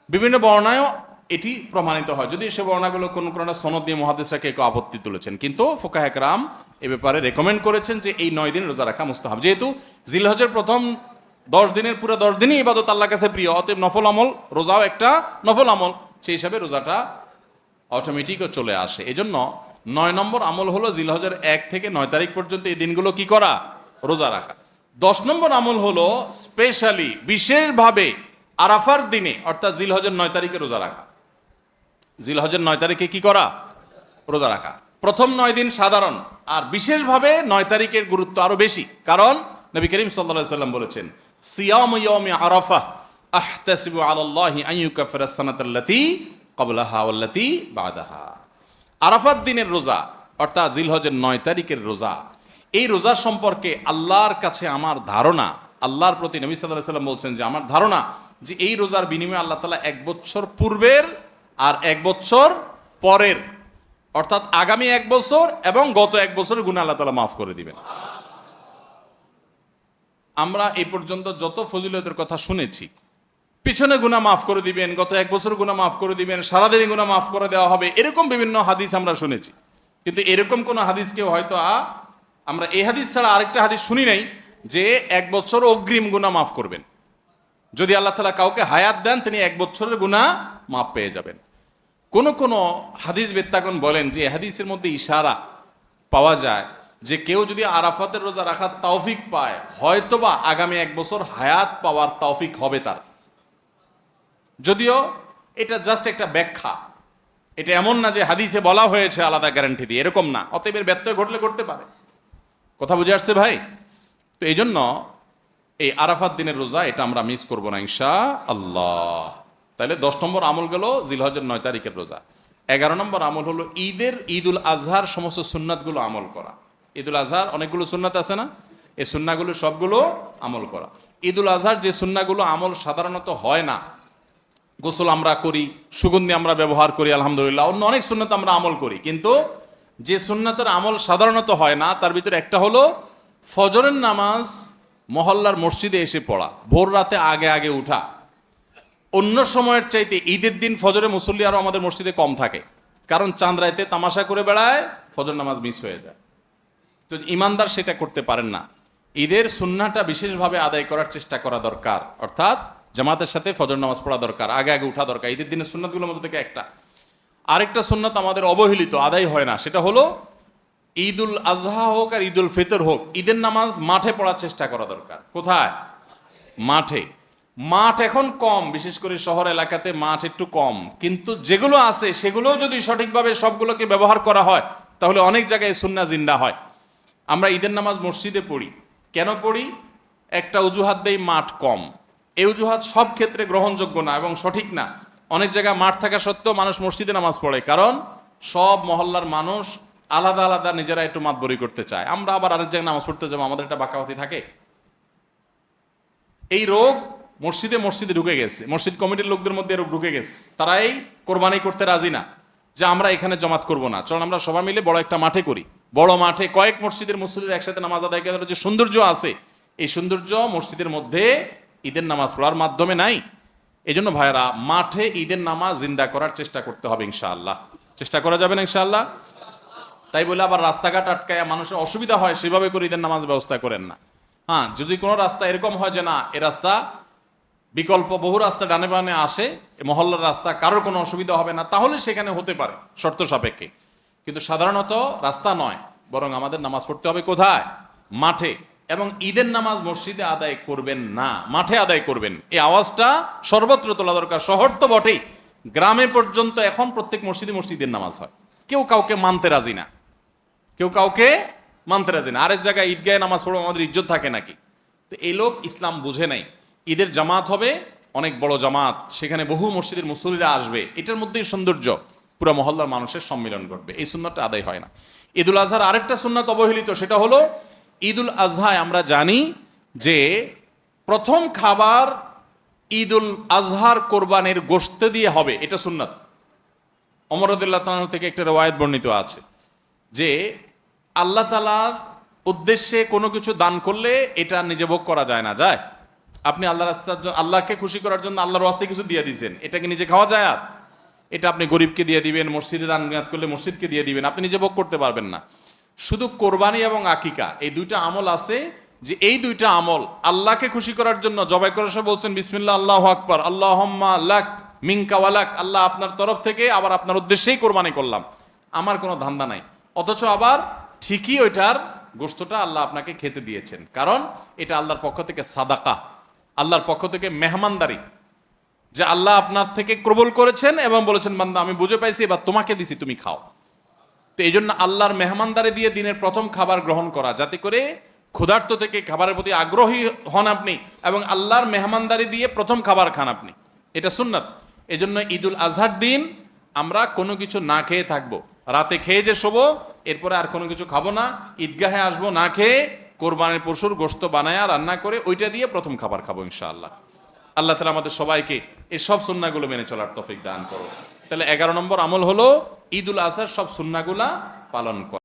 বিভিন্ন বর্ণায়ও এটি প্রমাণিত হয়, যদি সে বর্ণাগুলো কোনো কোনো সনদ দিয়ে মুহাদ্দিসরা কেউ আপত্তি তুলেছেন, কিন্তু ফুকাহে কেরাম এ ব্যাপারে রেকমেন্ড করেছেন যে এই 9 দিন রোজা রাখা মুস্তাহাব। যেহেতু জিলহজের প্রথম 10 দিনের পুরো 10 দিনই ইবাদত আল্লাহর কাছে প্রিয়, অতএব নফল আমল, রোজাও একটা নফল আমল, সেই হিসাবে রোজাটা অটোমেটিকও চলে আসে। এজন্য 9 নম্বর আমল হলো জিলহজের 1 থেকে 9 তারিখ পর্যন্ত এই দিনগুলো কি করা? রোজা রাখা। 10 নম্বর আমল হলো স্পেশালি, বিশেষভাবে আরাফার দিনে, অর্থাৎ জিলহজের 9 তারিখে রোজা রাখা। জিলহজের 9 তারিখে কি করা? রোজা রাখা। প্রথম 9 দিন সাধারণ, আর বিশেষভাবে 9 তারিখের গুরুত্ব আরো বেশি, কারণ নবী করিম সাল্লাল্লাহু আলাইহি সাল্লাম বলেছেন, সিয়াম ইয়াউমি আরাফা আহতাসিবু আলাল্লাহি আন ইউকাফিরা সানাতাল্লাতী ক্বাবলাহা ওয়াল্লাতী বাদাহা। আরাফাত দিনের রোজা, অর্থাৎ জিলহজের 9 তারিখের রোজা, এই রোজার সম্পর্কে আল্লাহর কাছে আমার ধারণা, আল্লাহর প্রতি নবী সাল্লাল্লাহু আলাইহি সাল্লাম বলছেন যে আমার ধারণা যে এই রোজার বিনিময়ে আল্লাহ তাআলা 1 বছর পূর্বের আর 1 বছর পরের, অর্থাৎ আগামী 1 বছর এবং গত 1 বছরের গুনাহ আল্লাহ তাআলা মাফ করে দিবেন। আমরা এই পর্যন্ত যত ফজিলতের কথা শুনেছি, পিছনে গুনাহ মাফ করে দিবেন, গত 1 বছর গুনাহ মাফ করে দিবেন, সারাদিনে গুনাহ মাফ করে দেওয়া হবে, এরকম বিভিন্ন হাদিস আমরা শুনেছি, কিন্তু এরকম কোন হাদিস কেউ হয়তো আমরা এই হাদিস ছাড়া আরেকটা হাদিস শুনি নাই যে 1 বছর অগ্রিম গুনাহ মাফ করবেন। যদি আল্লাহ তাআলা কাউকে হায়াত দেন, তিনি 1 বছরের গুনাহ মাফ পেয়ে যাবেন। কোন কোন হাদিস বেত্তাগণ বলেন যে হাদিসের মধ্যে ইশারা পাওয়া যায় যে কেউ যদি আরাফাতের রোজা রাখার তৌফিক পায়, হয়তোবা আগামী 1 বছর হায়াত পাওয়ার তৌফিক হবে তার। যদিও এটা জাস্ট একটা ব্যাখ্যা, এটা এমন না যে হাদিসে বলা হয়েছে আলাদা গ্যারান্টি দিয়ে, এরকম না। অতএব এর ব্যত্যয় ঘটলে করতে পারে। কথা বুঝে আসছে ভাই? তো এই জন্য এই আরাফাত দিনের রোজা এটা আমরা মিস করব না ইনশাআল্লাহ। তাহলে 10 নম্বর আমল গেল জিলহজের 9 তারিখের রোজা। 11 নম্বর আমল হলো ঈদুল আজহার সমস্ত সুন্নাতগুলো আমল করা। ঈদুল আজহার অনেকগুলো সুন্নাত আছে না, এই সুন্নাহগুলো সবগুলো আমল করা। ঈদুল আজহার যে সুন্নাহগুলো আমল সাধারণত হয় না, গোসল আমরা করি, সুগন্ধি আমরা ব্যবহার করি, আলহামদুলিল্লাহ, অন্য অনেক সুন্নাত আমরা আমল করি, কিন্তু যে সুন্নাতের আমল সাধারণত হয় না তার ভিতরে একটা হলো ফজরের নামাজ মহল্লার মসজিদে এসে পড়া, ভোর রাতে আগে আগে উঠা। অন্য সময়ের চাইতে ঈদের দিন ফজরে মুসল্লি আরও আমাদের মসজিদে কম থাকে, কারণ চাঁদ রাইতে তামাশা করে বেড়ায়, ফজর নামাজ মিস হয়ে যায়। তো ইমানদার সেটা করতে পারেন না। ঈদের সুন্নাহটা বিশেষভাবে আদায় করার চেষ্টা করা দরকার, অর্থাৎ জামাতের সাথে ফজর নামাজ পড়া দরকার, আগে আগে উঠা দরকার। ঈদের দিনের সুন্নাতগুলোর মধ্যে থেকে একটা। আরেকটা সুন্নাত আমাদের অবহেলিত, আদায় হয় না, সেটা হলো ঈদুল আজহা হোক আর ঈদুল ফিতর হোক, ঈদের নামাজ মাঠে পড়ার চেষ্টা করা দরকার। কোথায়? মাঠে। মাঠ এখন কম, বিশেষ করে শহর এলাকাতে মাঠ একটু কম, কিন্তু যেগুলো আছে সেগুলোও যদি সঠিকভাবে সবগুলোকে ব্যবহার করা হয় তাহলে অনেক জায়গায় সুন্নাহ জিন্দা হয়। আমরা ঈদের নামাজ মসজিদে পড়ি, কেন পড়ি? একটা অজুহাত দেই, মাঠ কম। এই অজুহাত সব ক্ষেত্রে গ্রহণযোগ্য না এবং সঠিক না। অনেক জায়গায় মাঠ থাকা সত্ত্বেও মানুষ মসজিদে নামাজ পড়ে, কারণ সব মহল্লার মানুষ আলাদা আলাদা নিজেরা একটু মাতবরি করতে চায়। আমরা আবার আরেক জায়গায় নামাজ পড়তে যাবো, আমাদের একটা বাঁকাওয়াতি থাকে। এই রোগ মসজিদে মসজিদে ঢুকে গেছে, মসজিদ কমিটির লোকদের মধ্যে রোগ ঢুকে গেছে। তারাই কোরবানি করতে রাজি না, যে আমরা এখানে জমাত করব না, চল আমরা সবাই মিলে বড় একটা মাঠে করি। বড় মাঠে কয়েক মসজিদের মুসল্লিরা একসাথে নামাজ আদায় করার যে সৌন্দর্য আছে, এই সৌন্দর্য মসজিদের মধ্যে ঈদের নামাজ পড়ার মাধ্যমে নাই। এই জন্য ভাইরা, মাঠে ঈদের নামাজ জিন্দা করার চেষ্টা করতে হবে ইনশাআল্লাহ। চেষ্টা করা যাবে না ইনশাআল্লাহ? তাই বলে আবার রাস্তাঘাট আটকায় মানুষের অসুবিধা হয় সেভাবে করে ঈদের নামাজ ব্যবস্থা করেন না। হ্যাঁ, যদি কোনো রাস্তা এরকম হয় যে না, এ রাস্তা বিকল্প বহু রাস্তা ডানে বামে আসে, মহল্লার রাস্তা, কারোর কোনো অসুবিধা হবে না, তাহলে সেখানে হতে পারে শর্ত সাপেক্ষে। কিন্তু সাধারণত রাস্তা নয়, বরং আমাদের নামাজ পড়তে হবে কোথায়? মাঠে। এবং ঈদের নামাজ মসজিদে আদায় করবেন না, মাঠে আদায় করবেন। এই আওয়াজটা সর্বত্র তোলা দরকার। শহর তো বটেই, গ্রামে পর্যন্ত এখন প্রত্যেক মসজিদে মসজিদের নামাজ হয়। কেউ কাউকে মানতে রাজি না, কেউ কাউকে মানতে রাজি না। আরেক জায়গায় ঈদগাহে নামাজ পড়বো, আমাদের ইজ্জত থাকে নাকি? তো এই লোক ইসলাম বুঝে নাই। ঈদের জামাত হবে, অনেক বড় জামাত, সেখানে বহু মসজিদের মুসল্লিরা আসবে, এটার মধ্যেই সৌন্দর্য, পুরো মহল্লার মানুষের সম্মিলন ঘটবে। এই সুন্নাতটা আদায় হয় না। ঈদুল আজহার আরেকটা সুন্নাত অবহেলিত, সেটা হলো ঈদুল আজহায় আমরা জানি যে প্রথম খাবার ঈদুল আজহার কোরবানির গোশত দিয়ে হবে, এটা সুন্নাত। ওমর রাদিয়াল্লাহু তাআলা থেকে একটা রওয়ায়াত বর্ণিত আছে যে আল্লাহ তাআলার উদ্দেশ্যে কোনো কিছু দান করলে এটা নিজে ভোগ করা যায় না। যায়? আপনি আল্লাহকে খুশি করার জন্য আল্লাহর ওয়াস্তে কিছু দিয়ে দিয়েছেন, এটাকে নিজে খাওয়া যায়? আর এটা আপনি গরিবকে দিয়ে দিবেন, মসজিদে দান করলে মসজিদকে দিয়ে দিবেন, আপনি নিজে ভোগ করতে পারবেন না। শুধু কোরবানি এবং আকিকা, এই দুইটা আমল আছে যে এই দুইটা আমল আল্লাহকে খুশি করার জন্য জবাই করার সময় বলছেন বিসমিল্লাহ আল্লাহু আকবার, আল্লাহুম্মা লাক মিনকা ওয়ালাক, আল্লাহ আপনার তরফ থেকে আবার আপনার উদ্দেশ্যেই কোরবানি করলাম, আমার কোনো ধান্দা নাই। অথচ আবার ঠিকই ওইটার গোশতটা আল্লাহ আপনাকে খেতে দিয়েছেন, কারণ এটা আল্লাহর পক্ষ থেকে সাদাকা, আল্লাহর পক্ষ থেকে মেহমানদারি, যে আল্লাহ আপনার থেকে কবুল করেছেন এবং বলেছেন বান্দা আমি বুঝে পাইছি, এবার তোমাকে দিছি, তুমি খাও। তো এই জন্য আল্লাহর মেহমানদারি দিয়ে দিনের প্রথম খাবার গ্রহণ করা, যাতে করে ক্ষুধার্ত থেকে খাবারের প্রতি আগ্রহী হন আপনি এবং আল্লাহর মেহমানদারি দিয়ে প্রথম খাবার খান আপনি, এটা সুন্নাত। এই জন্য ঈদুল আজহার দিন আমরা কোনো কিছু না খেয়ে থাকবো, রাতে খেয়ে যে শোবো, এরপরে আর কোনো কিছু খাবো না, ঈদগাহে আসবো না খেয়ে, কোরবানির পশুর গোশত বানায়া রান্না করে ওইটা দিয়ে প্রথম খাবার খাবো ইনশাআল্লাহ। আল্লাহ তাআলা আমাদের সবাইকে এই সব সুন্নাহগুলো মেনে চলার তৌফিক দান করো। তাহলে 11 নম্বর আমল হলো ঈদুল আজহার সব সুন্নাহগুলা পালন করা।